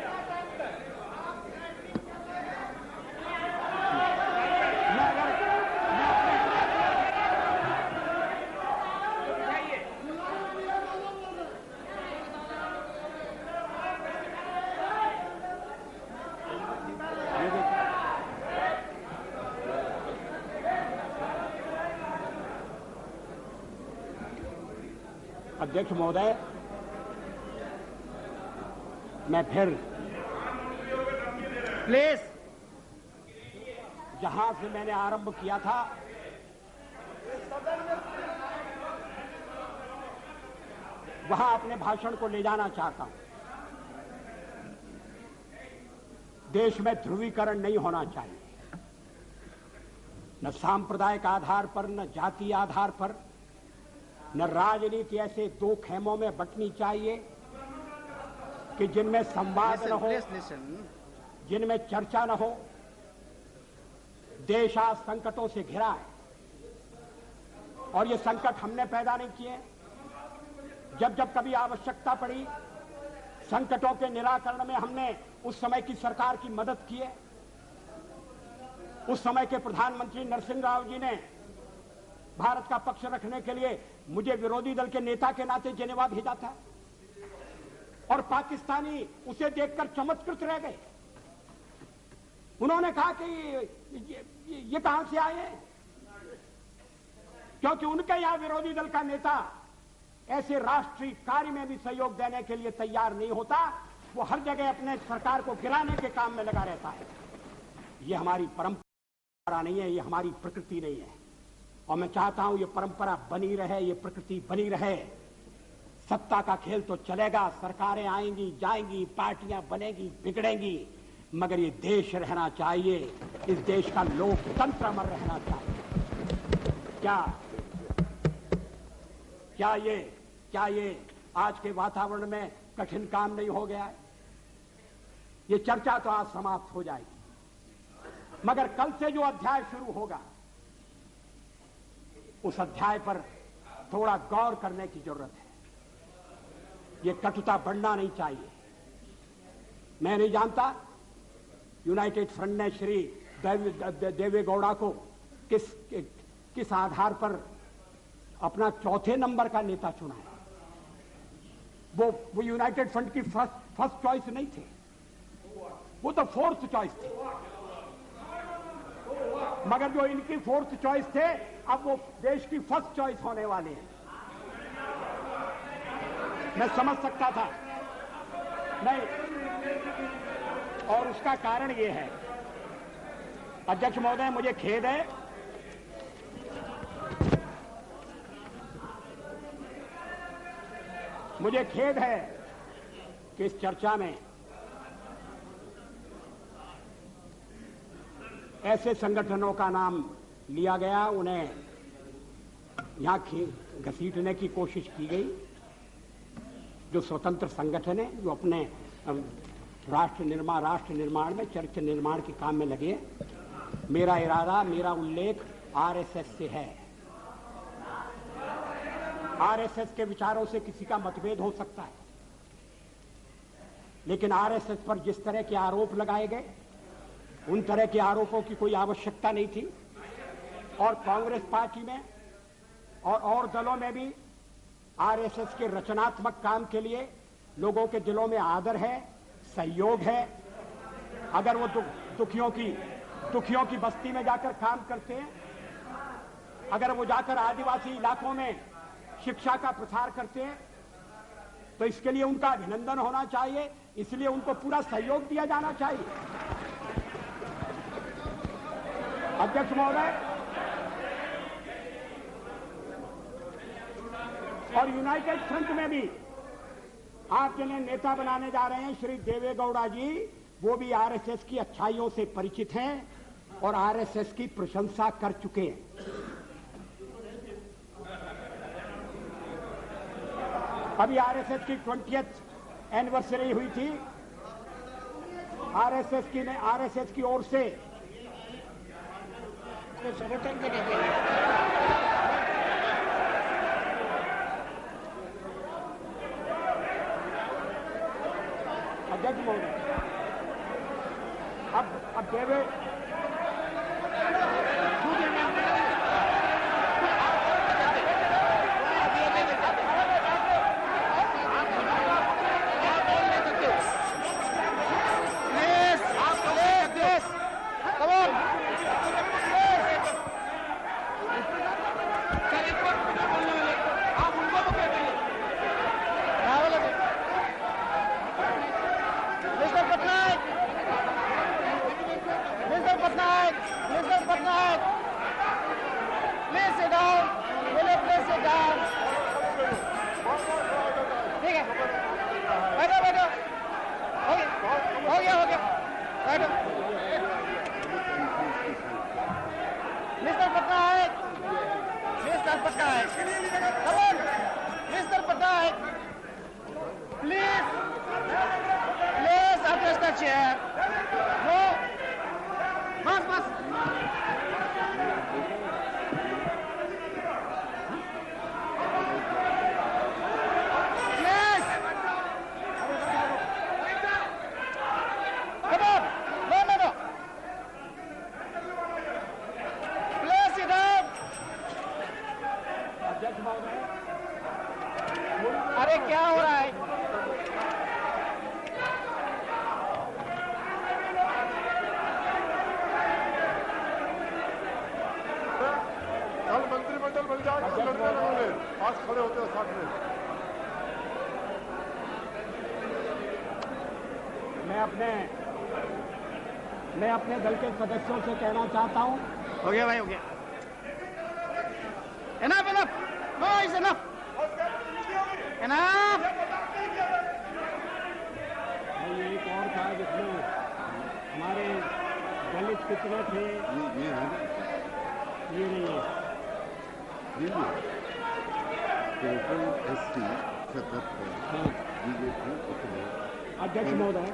अध्यक्ष महोदय, मैं फिर Please. जहां से मैंने आरंभ किया था वहां अपने भाषण को ले जाना चाहता हूं। देश में ध्रुवीकरण नहीं होना चाहिए, न सांप्रदायिक आधार पर, न जातीय आधार पर, न राजनीति ऐसे दो खेमों में बंटनी चाहिए कि जिनमें संवाद न हो, जिनमें चर्चा न हो। देश आज संकटों से घिरा है और ये संकट हमने पैदा नहीं किए। जब जब कभी आवश्यकता पड़ी, संकटों के निराकरण में हमने उस समय की सरकार की मदद की है। उस समय के प्रधानमंत्री नरसिंह राव जी ने भारत का पक्ष रखने के लिए मुझे विरोधी दल के नेता के नाते जेनेवा भेजा था और पाकिस्तानी उसे देखकर चमत्कृत रह गए। उन्होंने कहा कि ये कहां से आए हैं, क्योंकि उनके यहां विरोधी दल का नेता ऐसे राष्ट्रीय कार्य में भी सहयोग देने के लिए तैयार नहीं होता। वो हर जगह अपने सरकार को गिराने के काम में लगा रहता है। ये हमारी परंपरा नहीं है, ये हमारी प्रकृति नहीं है और मैं चाहता हूं ये परंपरा बनी रहे, ये प्रकृति बनी रहे। सत्ता का खेल तो चलेगा, सरकारें आएंगी जाएंगी, पार्टियां बनेगी बिगड़ेंगी, मगर ये देश रहना चाहिए, इस देश का लोकतंत्र अमर रहना चाहिए। क्या ये आज के वातावरण में कठिन काम नहीं हो गया है? ये चर्चा तो आज समाप्त हो जाएगी, मगर कल से जो अध्याय शुरू होगा उस अध्याय पर थोड़ा गौर करने की जरूरत है। ये कटुता बढ़ना नहीं चाहिए। मैं नहीं जानता यूनाइटेड फ्रंट ने श्री देवेगौड़ा को किस आधार पर अपना चौथे नंबर का नेता चुना है। वो यूनाइटेड फ्रंट की फर्स्ट चॉइस नहीं थे, वो तो फोर्थ चॉइस थे। मगर जो इनकी फोर्थ चॉइस थे, अब वो देश की फर्स्ट चॉइस होने वाले हैं। मैं समझ सकता था नहीं, और उसका कारण ये है, अध्यक्ष महोदय मुझे खेद है, मुझे खेद है कि इस चर्चा में ऐसे संगठनों का नाम लिया गया, उन्हें यहां घसीटने की कोशिश की गई, जो स्वतंत्र संगठन है, जो अपने राष्ट्र निर्माण में, चरित्र निर्माण के काम में लगे। मेरा इरादा, मेरा उल्लेख आरएसएस से है। आरएसएस के विचारों से किसी का मतभेद हो सकता है, लेकिन आरएसएस पर जिस तरह के आरोप लगाए गए, उन तरह के आरोपों की कोई आवश्यकता नहीं थी। और कांग्रेस पार्टी में और दलों में भी आरएसएस के रचनात्मक काम के लिए लोगों के दिलों में आदर है, सहयोग है। अगर वो दुखियों की बस्ती में जाकर काम करते हैं, अगर वो जाकर आदिवासी इलाकों में शिक्षा का प्रसार करते हैं, तो इसके लिए उनका अभिनंदन होना चाहिए, इसलिए उनको पूरा सहयोग दिया जाना चाहिए। अध्यक्ष महोदय, और यूनाइटेड फ्रंट में भी आप जिन्हें नेता बनाने जा रहे हैं श्री देवेगौड़ा जी, वो भी आरएसएस की अच्छाइयों से परिचित हैं और आरएसएस की प्रशंसा कर चुके हैं। अभी आरएसएस की 20th एनिवर्सरी हुई थी। आरएसएस की ओर से समर्थन करने के लिए अध्यक्ष महोदय, अब देवे हो गया right mister Patnaik mister Patnaik please address the chair. No. बस Yes. Come on. No. Place it up. अरे क्या हो रहा है? कल मंत्रिमंडल बन जाए तो लड़ने लगोगे आज खड़े होते हो साथ में। मैं अपने दल के सदस्यों से कहना चाहता हूं। हो गया भाई हो गया। Enough. No, it's enough. Enough. एक और था जिसमें हमारे दलित कितने थे ये नहीं है अध्यक्ष महोदय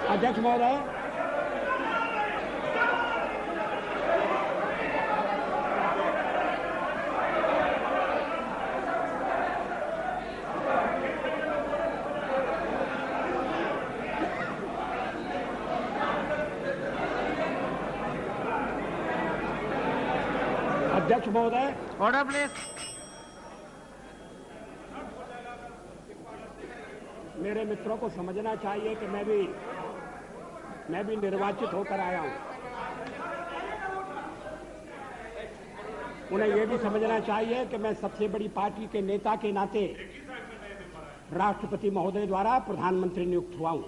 अध्यक्ष महोदय अध्यक्ष महोदय ऑर्डर प्लीज। मेरे मित्रों को समझना चाहिए कि मैं भी निर्वाचित होकर आया हूं। उन्हें यह भी समझना चाहिए कि मैं सबसे बड़ी पार्टी के नेता के नाते राष्ट्रपति महोदय द्वारा प्रधानमंत्री नियुक्त हुआ हूं।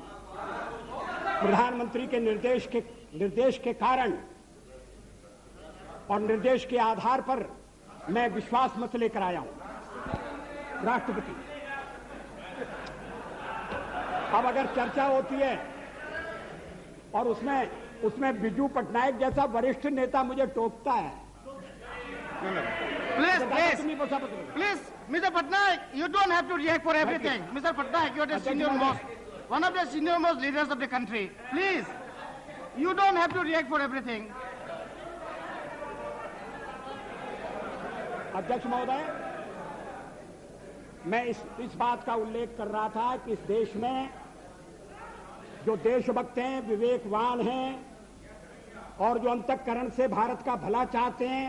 प्रधानमंत्री के निर्देश के कारण और निर्देश के आधार पर मैं विश्वास मत लेकर आया हूं। राष्ट्रपति अब अगर चर्चा होती है और उसमें बिजू पटनायक जैसा वरिष्ठ नेता मुझे टोकता है। Please, Mr. Patnaik, you don't have to react for everything. Mr. Patnaik, you are the one of the senior most leaders of the country. Please, you don't have to react for everything. अध्यक्ष महोदय, मैं इस बात का उल्लेख कर रहा था कि इस देश में जो देशभक्त हैं, विवेकवान हैं और जो अंतःकरण से भारत का भला चाहते हैं,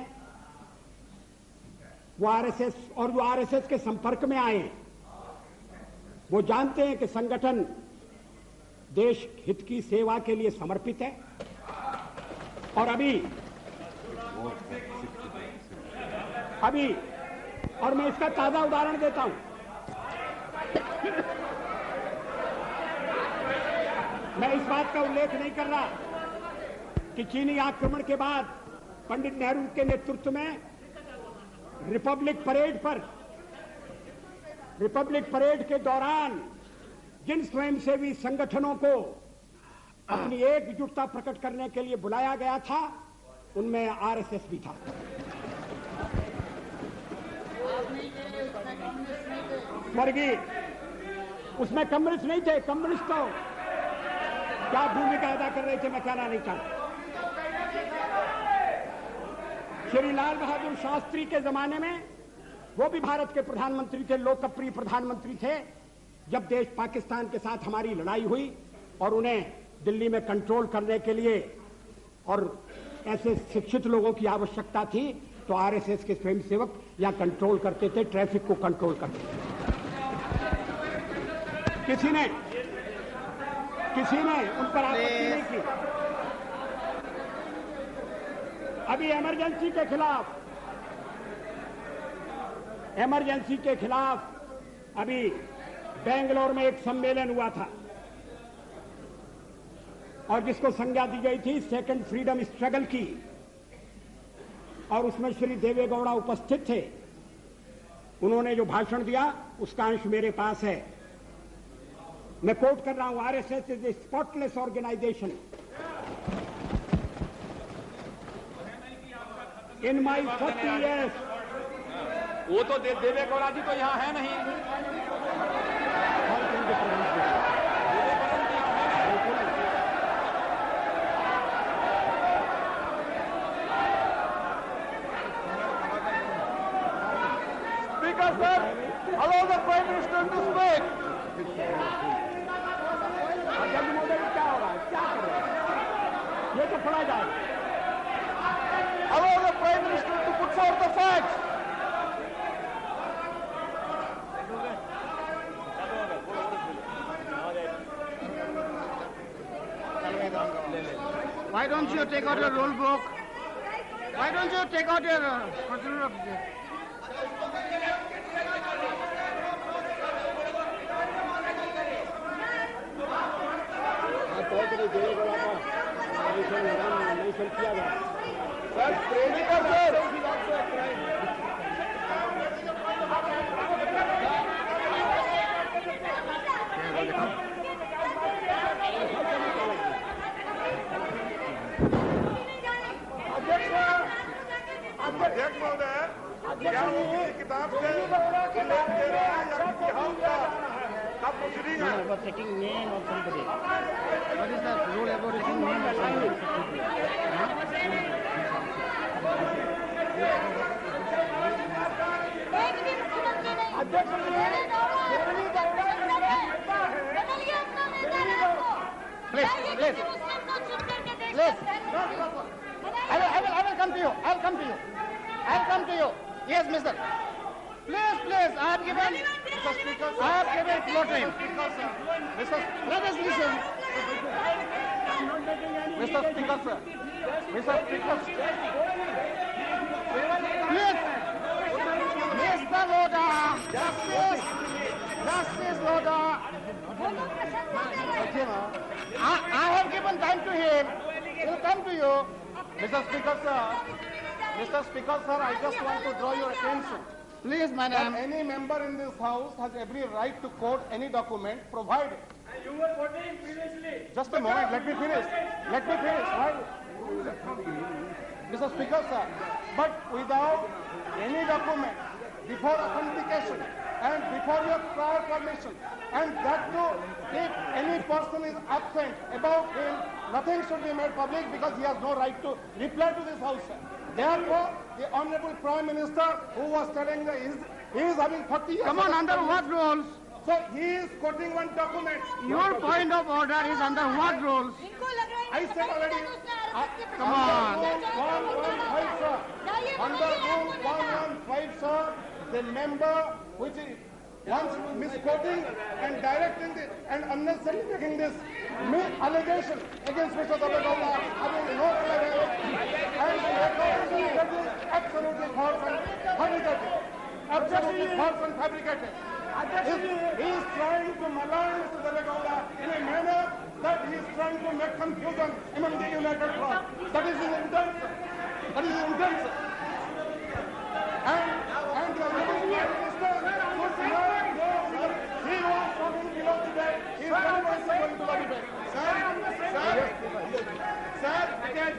वो आरएसएस के संपर्क में आए हैं। वो जानते हैं कि संगठन देश हित की सेवा के लिए समर्पित है और अभी और मैं इसका ताजा उदाहरण देता हूं। मैं इस बात का उल्लेख नहीं कर रहा कि चीनी आक्रमण के बाद पंडित नेहरू के नेतृत्व में रिपब्लिक परेड के दौरान जिन स्वयंसेवी संगठनों को अपनी एकजुटता प्रकट करने के लिए बुलाया गया था, उनमें आरएसएस भी था। स्वर्गीय उसमें कम्युनिस्ट नहीं थे। कम्युनिस्ट तो क्या भूमिका अदा कर रहे थे मैं कहना नहीं चाहता। श्री लाल बहादुर शास्त्री के जमाने में वो भी भारत के प्रधानमंत्री थे, लोकप्रिय प्रधानमंत्री थे। जब देश पाकिस्तान के साथ हमारी लड़ाई हुई और उन्हें दिल्ली में कंट्रोल करने के लिए और ऐसे शिक्षित लोगों की आवश्यकता थी, तो आरएसएस के स्वयंसेवक या कंट्रोल करते थे, ट्रैफिक को कंट्रोल करते थे। किसी ने उन पर आपत्ति नहीं की। अभी इमरजेंसी के खिलाफ अभी बेंगलोर में एक सम्मेलन हुआ था। और जिसको संज्ञा दी गई थी सेकंड फ्रीडम स्ट्रगल की, और उसमें श्री देवेगौड़ा उपस्थित थे। उन्होंने जो भाषण दिया उसका अंश मेरे पास है। मैं कोट कर रहा हूं, RSS is a spotless organisation. In my 40 years, वो तो देवेगौड़ा जी तो यहाँ है नहीं। Speaker, sir, allow the Prime Minister to speak. जल्दी मोदी क्या होगा, क्या करें, ये तो पढ़ा जाए। Allow the Prime Minister to put forth the facts. Why don't you take out your rule book? Why don't you take out your procedure of the... किया गया Sir, Speaker, sir. अध्यक्ष महोदय, क्या वो किसी किताब से उल्लेख दे रहे हैं या किसी हाउस का प्रोसीडिंग है? about taking name of somebody. What is the rule about taking name of somebody? I will come to you. I'll come to you. I'll come to you. Yes, mister. Please, I have given, Mr. Speaker, I have given floor time. Let us listen. Mr. Speaker, sir. Mr. Speaker, please. Mr. Loda. Justice Loda. I have given time to him. He'll come to you. Mr. Speaker, sir. Mr. Speaker, sir, I just want to draw your attention. Please, madam. Any member in this house has every right to quote any document provided. You were quoting previously. Just a moment, let me finish. Let me finish. Right? Mr. Speaker, sir, but without any document, before authentication and before your prior permission, and that too, if any person is absent about him, nothing should be made public because he has no right to reply to this house, sir. Therefore, the Honorable Prime Minister, who was telling that he is having 40 years... Come on, under what rules? So, he is quoting one document. Your point of order is under what rules? I said already... come on. Under Rule 115, sir, the member which is once misquoting and directing this and unnecessarily making this allegation against Mr. Devegoula having no relevance and absolutely false and fabricated. Absolutely false and fabricated. He is trying to malign Mr. Devegoula in a manner that he is trying to make confusion among the United Front. That is his intent. That is his intent. And the Prime Minister was not there. He was talking below the bed. He is very much going to the debate. Sir, again,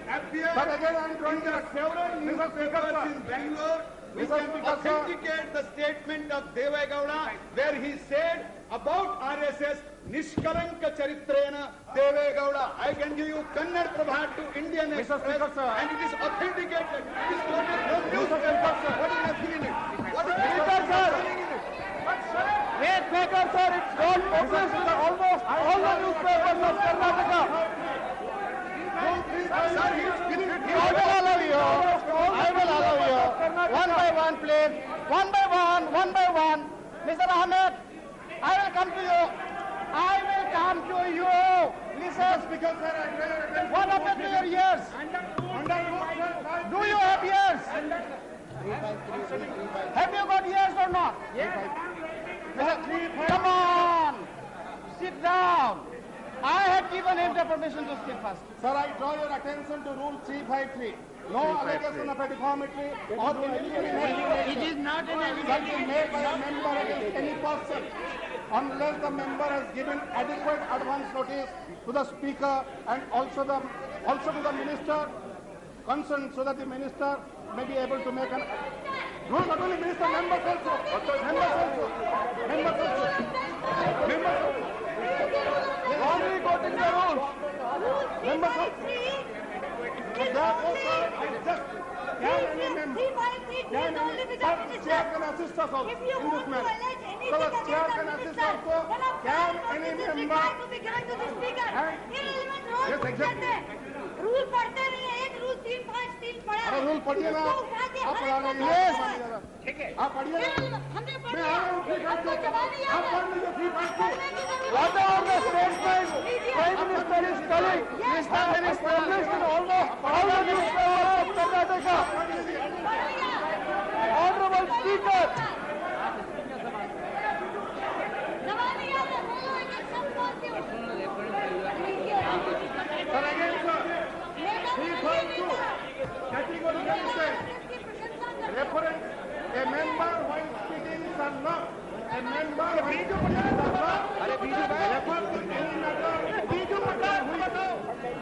but again I am drawing the several newspapers in Bangalore which can authenticate the statement of Devegoula where he said about RSS, Nishkalanka Charitrena Devegoula. I can give you Kannada Prabha to Indian Express and it is authenticated. It is quoted from newspaper. What is nothing in it? What is Speaker, sir? Wait, Speaker, sir, it's not published in almost all the newspapers of Karnataka. I will allow you. I will allow you. One by one, please. One by one. Mr. Ahmed, I will come to you. I will come to you. Listen, Speaker, sir, what happened to your ears? Do you have ears? Have you got ears or not? Come on. Sit down. I have given him the permission to speak first. Sir, I draw your attention to Rule 353. No allegation of a deformity or It is not an shall be made by a member against any person unless the member has given adequate advance notice to the speaker and also to the minister concerned, so that the minister may be able to make an no, not only minister, members also. Wrongly quoting the rules. Members also. Therefore, sir, I just can any member, chair can assist us also in this matter. So the chair can assist also. Can any member? Yes, exactly. Rule पढ़ते नहीं है, एक rule 353 पढ़ा। अरे rule पढ़िए ना, आप पढ़ा रहे हैं। ठीक है, आप पढ़िए ना। हमने मैं आ रहा हूँ, ठीक है, आप पढ़ लीजिए 353। What are the statements Prime Minister is telling? Mr. Minister, almost all the newspapers of Karnataka. Honorable Speaker. Sir, again, sir. 352. Categorically says, reference, a member while speaking shall not, a member while speaking shall not, refer to any matter,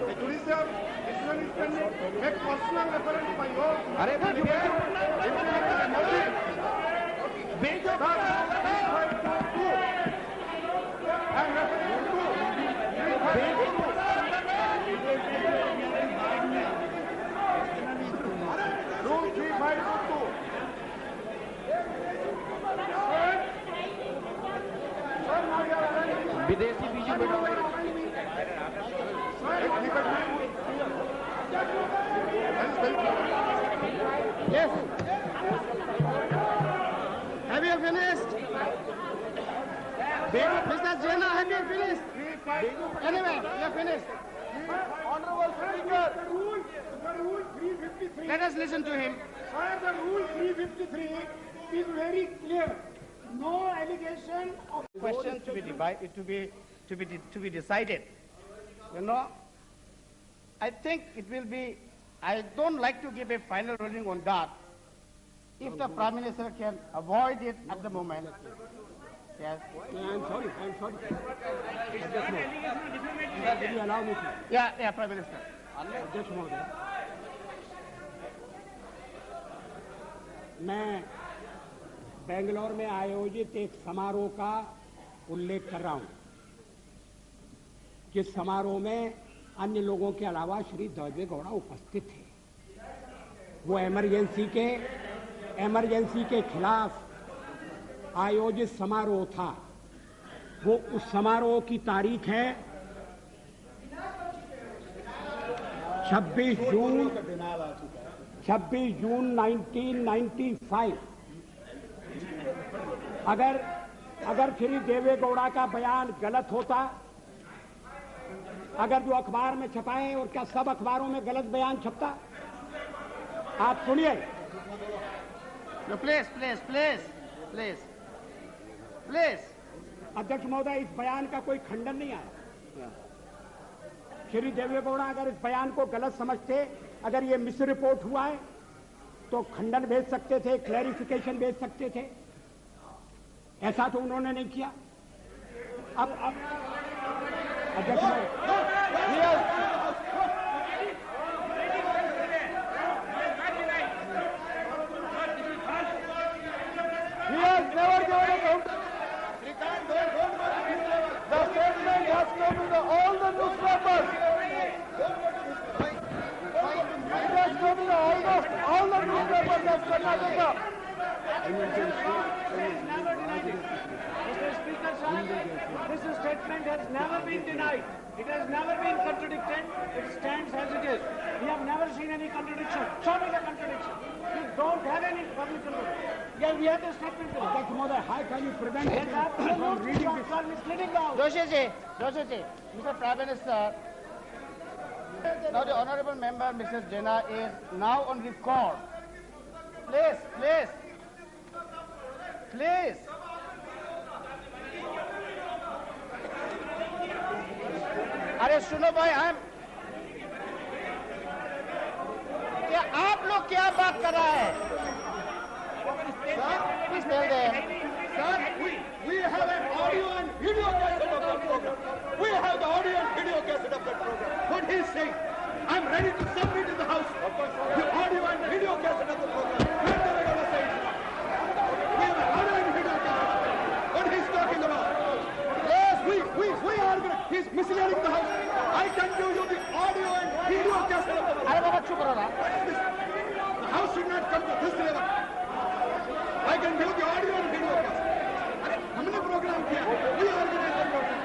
the judicial decision is pending, make personal reference by your, and reference to Rule 352. विदेशी Biju Yes. Have you finished? Mr. Jena, have you finished? Anyway, you have finished. Honorable Speaker, The rule 353. let us listen to him. Sir, the rule 353 is very clear. No allegation of Questions to be divided, to be decided. You know, I think it will be. I don't like to give a final ruling on that. If the Prime Minister can avoid it at the moment. Yes. I'm sorry. Will you allow me to? Yeah, Prime Minister. अध्यक्ष महोदय, मैं बेंगलोर में आयोजित एक समारोह का उल्लेख कर रहा हूं, जिस समारोह में अन्य लोगों के अलावा श्री देवेगौड़ा उपस्थित थे। वो इमरजेंसी के खिलाफ आयोजित समारोह था। वो उस समारोह की तारीख है 26 जून 1995। अगर श्री देवेगौड़ा का बयान गलत होता, अगर जो अखबार में छपाए, और क्या सब अखबारों में गलत बयान छपता? आप सुनिए। Please. अध्यक्ष महोदय, इस बयान का कोई खंडन नहीं आया। श्री देवेगौड़ा अगर इस बयान को गलत समझते, अगर ये मिस रिपोर्ट हुआ है, तो खंडन भेज सकते थे, क्लैरिफिकेशन भेज सकते थे। ऐसा तो उन्होंने नहीं किया। अब अध्यक्ष The statement has come to all the newspapers. It has come to almost all the newspapers of Karnataka. Mr. Speaker, this statement has never been denied. It has never been contradicted. It stands as it is. We have never seen any contradiction. Show me the contradiction. We don't have any public knowledge. Yeah, we have the statement. अध्यक्ष महोदय, how can you prevent Yes, absolutely. You are misleading now. Joshi, Mr. Prime Minister, now the Honorable Member, Mrs. Jena, is now on record. Please. अरे सुनो भाई, क्या आप लोग क्या बात कर रहा है? Please tell them. Sir, we have an audio and video cassette of that program. We have the audio and video cassette of that program. What he is saying, I'm ready to submit in the House the audio and video cassette of the program. Where the regular says, we have an audio and video cassette. What he is talking about? Yes, we are going. He is misleading the House. I can give you the audio and video cassette of the program. अरे बाबा चुप रहो ना। What is this? The House should not come to this level. I can give the audio and video cassette. हमने programme किया, we organized the program.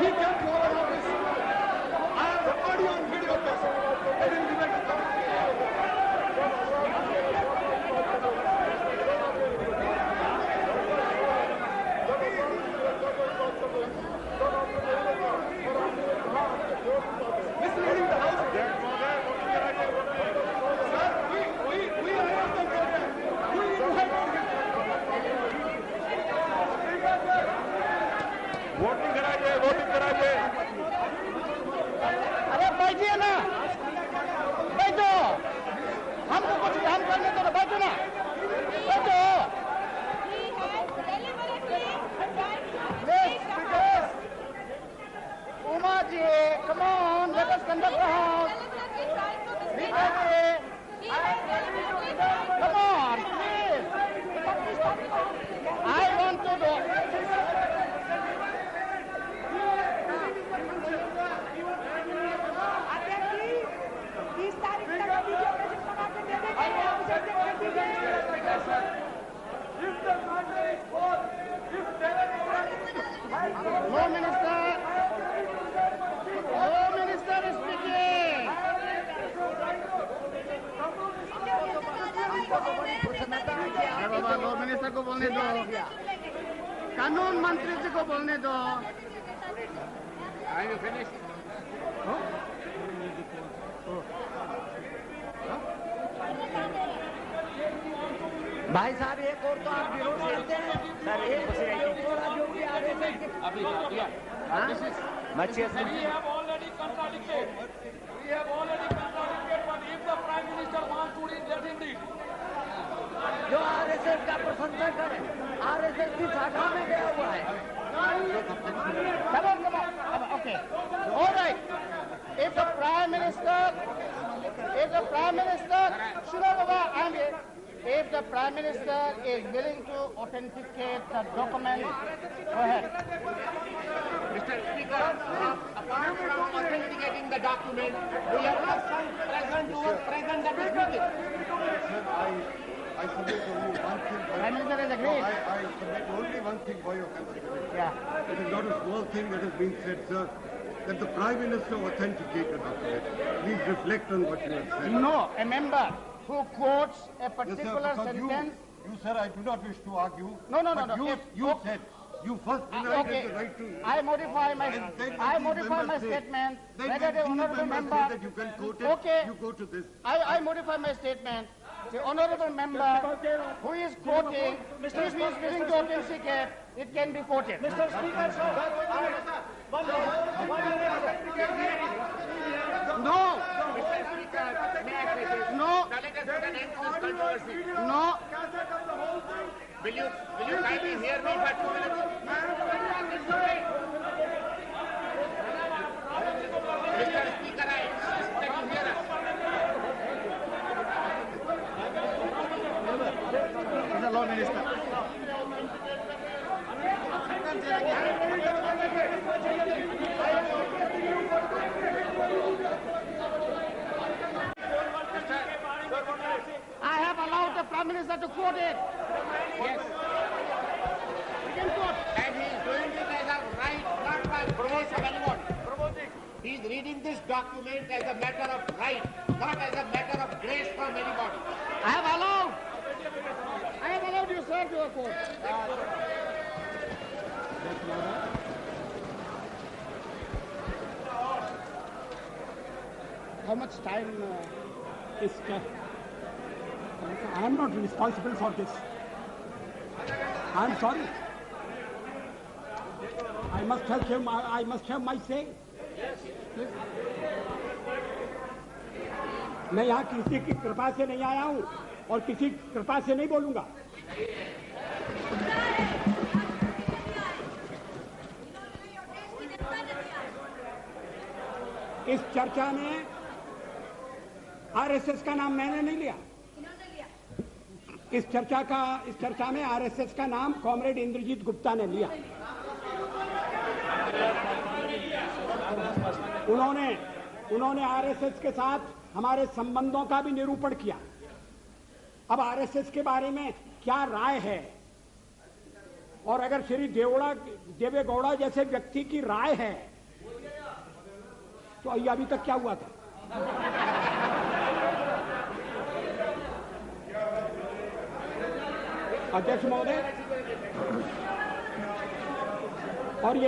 He came to our office. I have the audio and video cassette. I didn't give it to misleading the House. Sir, we arranged the program. We invited him. Voting कराइए। अरे बैठिए ना, बैठो, हमको कुछ काम करने दो ना, बैठो ना, बैठो। Yes, Uma ji, come on, let us conduct the house. Come on, please. I want to do. No minister. No minister is speaking. Baba, low minister को बोलने दो, कानून मंत्री जी को बोलने दो। Are you finished? भाई साहब एक और तो आप विरोध करते हैं सर, एक थोड़ा जो भी आगे से We have already contradicted. But if the Prime Minister wants to read, let him read. जो आरएसएस का प्रशंसक है, आरएसएस की शाखा में गया हुआ है। Come on. Okay. All right. If the Prime Minister, Shuna Baba, I'm here. If the Prime Minister is willing to authenticate the document, go ahead. Mr. Speaker, apart from authenticating the document, we have present to us present that is meeting. I submit only one thing. Prime Minister is agreed. I submit only one thing for your consideration. Yeah. It is not a small thing that has been said, sir, that the Prime Minister authenticated the document. Please reflect on what you have said. No, a member who quotes a Yes, sir, particular because sentence. you, sir, I do not wish to argue. No. But you said, you first denied Okay. the right to... I modify my And then statement. Then Whether the honourable member. say that you can quote it, Okay. you go to this. I modify my statement. The honourable member who is quoting, if he is willing to authenticate, it can be quoted. Mr. Speaker, sir, No. May I say this? No. Now let us put an end to this controversy. No. Will you kindly hear me for 2 minutes? Mr. Speaker, I insist that you hear us. He's a law minister. I have allowed the Prime Minister to quote it. Yes. He can quote. And he is doing it as a right, not by grace of anyone. He is reading this document as a matter of right, not as a matter of grace from anybody. I have allowed you, sir, to quote. How much time? I am not responsible for this. I am sorry. I must have my say. मैं यहाँ किसी की कृपा से नहीं आया हूँ और किसी कृपा से नहीं बोलूंगा। इस चर्चा में आरएसएस का नाम मैंने नहीं लिया। इस चर्चा में आरएसएस का नाम कॉमरेड इंद्रजीत गुप्ता ने लिया। उन्होंने आरएसएस के साथ हमारे संबंधों का भी निरूपण किया। अब आरएसएस के बारे में क्या राय है, और अगर श्री देवेगौड़ा जैसे व्यक्ति की राय है तो ये अभी तक क्या हुआ था? अध्यक्ष महोदय, और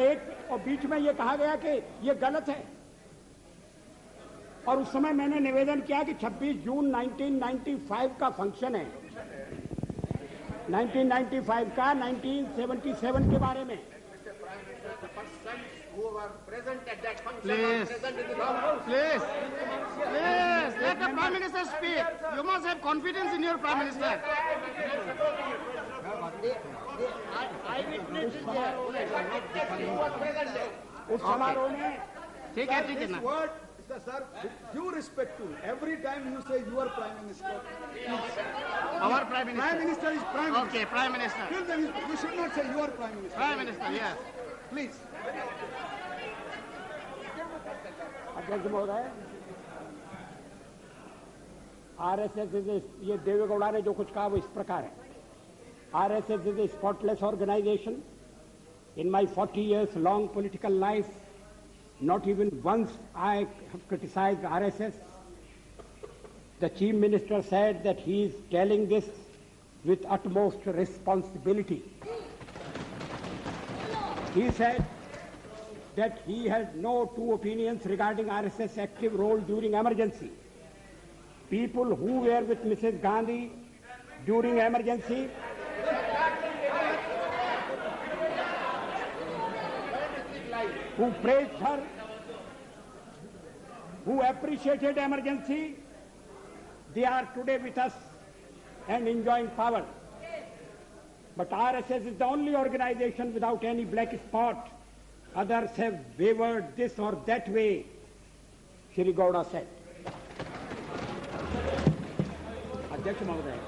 बीच में ये कहा गया कि ये गलत है, और उस समय मैंने निवेदन किया कि 26 जून 1995 का फंक्शन है, 1995 का 1977 के बारे में। Please, let the Prime Minister speak. You must have confidence in your Prime Minister. उस समारोह में ठीक है ना। Sir, with due respect to every time you say your Prime Minister, Our Prime Minister. Prime Minister is Prime Minister. Okay, Prime Minister. Till then you should not say your Prime Minister. Prime Minister, yes. Please. अध्यक्ष महोदय, RSS ये देवेगौड़ा ने जो कुछ कहा वो इस प्रकार है। RSS is a spotless organisation. In my 40 years long political life, not even once I have criticized RSS. The Chief Minister said that he is telling this with utmost responsibility. He said that he had no two opinions regarding RSS active role during emergency. People who were with Mrs. Gandhi during emergency who praised her, who appreciated emergency, they are today with us and enjoying power. But RSS is the only organization without any black spot. Others have wavered this or that way, Shri Gowda said. अध्यक्ष महोदय,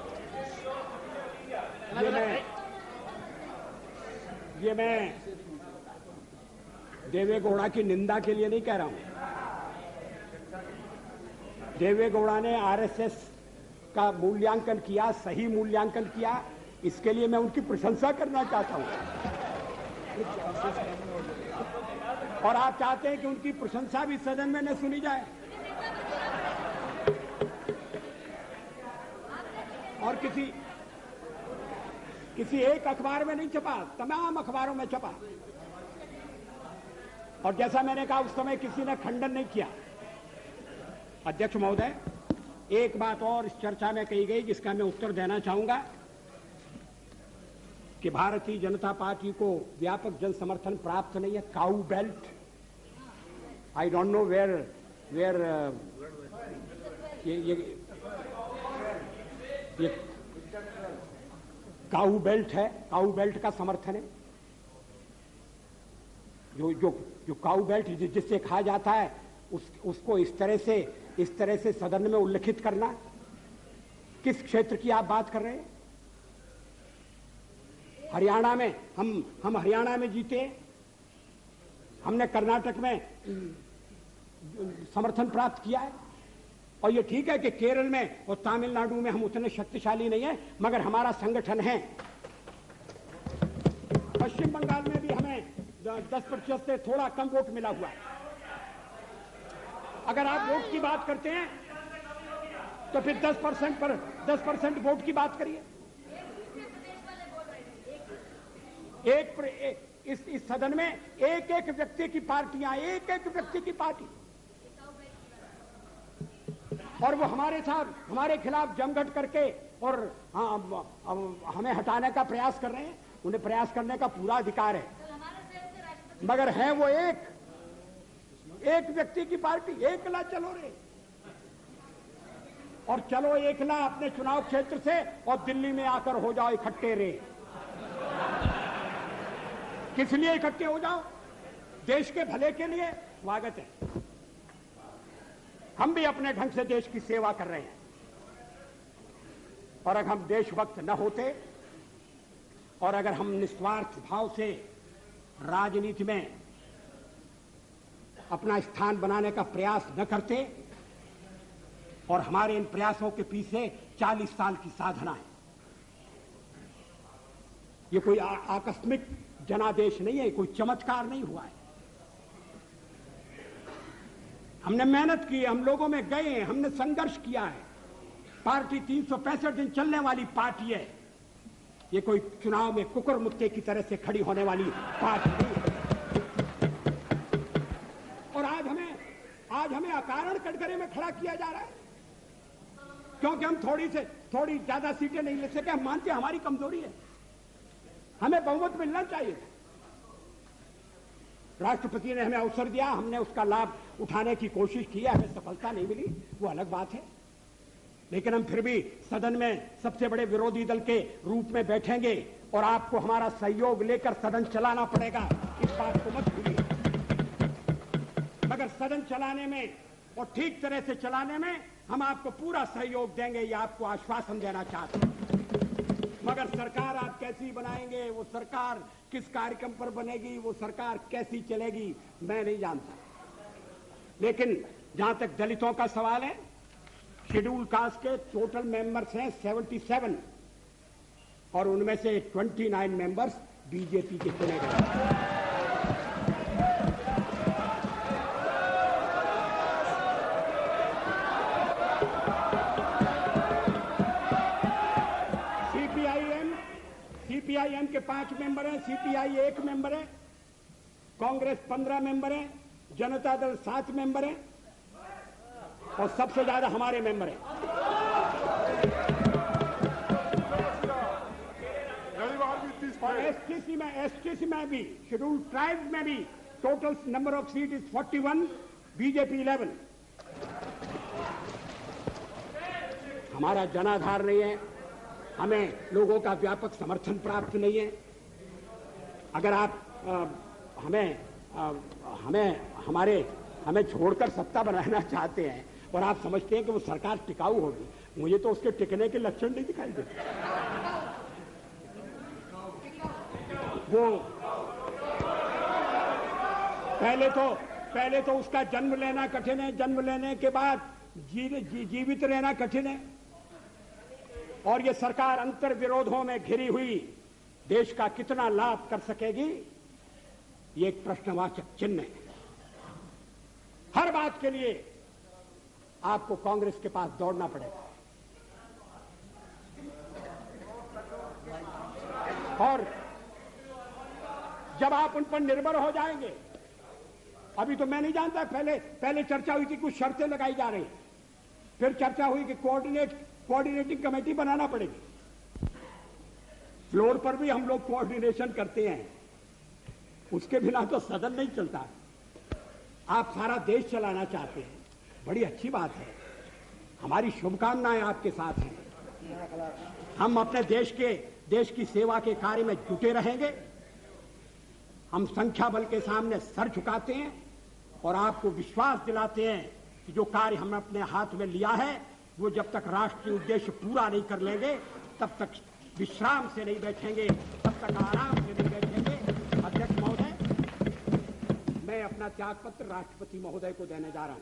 ये मैं देवेगौड़ा की निंदा के लिए नहीं कह रहा हूं। देवेगौड़ा ने आरएसएस का मूल्यांकन किया, सही मूल्यांकन किया, इसके लिए मैं उनकी प्रशंसा करना चाहता हूं। और आप चाहते हैं कि उनकी प्रशंसा भी सदन में न सुनी जाए, और किसी एक अखबार में नहीं छपा, तमाम अखबारों में छपा। और जैसा मैंने कहा उस समय किसी ने खंडन नहीं किया। अध्यक्ष महोदय, एक बात और इस चर्चा में कही गई जिसका मैं उत्तर देना चाहूंगा कि भारतीय जनता पार्टी को व्यापक जन समर्थन प्राप्त नहीं है। Cow belt, I don't know where ये काऊ बेल्ट है, काऊ बेल्ट का समर्थन है। जो काऊ बेल्ट जिससे कहा जाता है उसको इस तरह से सदन में उल्लेखित करना, किस क्षेत्र की आप बात कर रहे हैं? हरियाणा में हम हरियाणा में जीते, हमने कर्नाटक में समर्थन प्राप्त किया है, और ये ठीक है कि केरल में और तमिलनाडु में हम उतने शक्तिशाली नहीं है, मगर हमारा संगठन है। पश्चिम बंगाल में भी हमें 10% से थोड़ा कम वोट मिला हुआ है। अगर आप वोट की बात करते हैं तो फिर 10% वोट की बात करिए। इस सदन में एक व्यक्ति की पार्टियां, एक व्यक्ति की पार्टी, और वो हमारे खिलाफ जमघट करके और हमें हटाने का प्रयास कर रहे हैं। उन्हें प्रयास करने का पूरा अधिकार है, मगर है वो एक एक व्यक्ति की पार्टी, एकला चलो रे, और चलो एकला अपने चुनाव क्षेत्र से और दिल्ली में आकर हो जाओ इकट्ठे रे। किस लिए इकट्ठे हो जाओ? देश के भले के लिए। स्वागत है, हम भी अपने ढंग से देश की सेवा कर रहे हैं, और अगर हम देशभक्त न होते और अगर हम निस्वार्थ भाव से राजनीति में अपना स्थान बनाने का प्रयास न करते, और हमारे इन प्रयासों के पीछे 40 साल की साधना है। ये कोई आकस्मिक जनादेश नहीं है, कोई चमत्कार नहीं हुआ है। हमने मेहनत की, हम लोगों में गए, हमने संघर्ष किया है। पार्टी 365 दिन चलने वाली पार्टी है। ये कोई चुनाव में कुकर मुक्के की तरह से खड़ी होने वाली पार्टी नहीं है। और आज हमें अकारण कटघरे में खड़ा किया जा रहा है, क्योंकि हम थोड़ी ज्यादा सीटें नहीं ले सके। हम मानते हैं हमारी कमजोरी है, हमें बहुमत मिलना चाहिए। राष्ट्रपति ने हमें अवसर दिया, हमने उसका लाभ उठाने की कोशिश की है, हमें सफलता नहीं मिली, वो अलग बात है। लेकिन हम फिर भी सदन में सबसे बड़े विरोधी दल के रूप में बैठेंगे, और आपको हमारा सहयोग लेकर सदन चलाना पड़ेगा, इस बात को मत भूलिए। मगर सदन चलाने में और ठीक तरह से चलाने में हम आपको पूरा सहयोग देंगे, ये आपको आश्वासन देना चाहते हैं। मगर सरकार आप कैसी बनाएंगे, वो सरकार किस कार्यक्रम पर बनेगी, वो सरकार कैसी चलेगी, मैं नहीं जानता। लेकिन जहां तक दलितों का सवाल है, शेड्यूल कास्ट के टोटल मेंबर्स हैं 77, और उनमें से 29 मेंबर्स बीजेपी के चुने गए। सीपीआईएम के 5 मेंबर हैं, सीपीआई 1 मेंबर है, कांग्रेस 15 मेंबर है, जनता दल 7 मेंबर है, और सबसे ज्यादा हमारे मेंबर हैं। और एसटीसी में भी, शेड्यूल ट्राइब में भी total number of seat is 41, BJP 11। हमारा जनाधार नहीं है, हमें लोगों का व्यापक समर्थन प्राप्त नहीं है। अगर आप हमें छोड़कर सत्ता बनाना चाहते हैं और आप समझते हैं कि वो सरकार टिकाऊ होगी, मुझे तो उसके टिकने के लक्षण नहीं दिखाई देते। वो पहले तो उसका जन्म लेना कठिन है, जन्म लेने के बाद जीवित रहना कठिन है, और ये सरकार अंतर विरोधों में घिरी हुई देश का कितना लाभ कर सकेगी, ये एक प्रश्नवाचक चिन्ह है। हर बात के लिए आपको कांग्रेस के पास दौड़ना पड़ेगा, और जब आप उन पर निर्भर हो जाएंगे, अभी तो मैं नहीं जानता, पहले चर्चा हुई थी, कुछ शर्तें लगाई जा रही, फिर चर्चा हुई कि कोऑर्डिनेटिंग कमेटी बनाना पड़ेगी। फ्लोर पर भी हम लोग कोऑर्डिनेशन करते हैं, उसके बिना तो सदन नहीं चलता। आप सारा देश चलाना चाहते हैं, बड़ी अच्छी बात है, हमारी शुभकामनाएं आपके साथ हैं। हम अपने देश की सेवा के कार्य में जुटे रहेंगे। हम संख्या बल के सामने सर झुकाते हैं और आपको विश्वास दिलाते हैं कि जो कार्य हमने अपने हाथ में लिया है, वो जब तक राष्ट्रीय उद्देश्य पूरा नहीं कर लेंगे, तब तक विश्राम से नहीं बैठेंगे, तब तक आराम से नहीं बैठेंगे। अध्यक्ष महोदय, मैं अपना त्यागपत्र राष्ट्रपति महोदय को देने जा रहा हूं।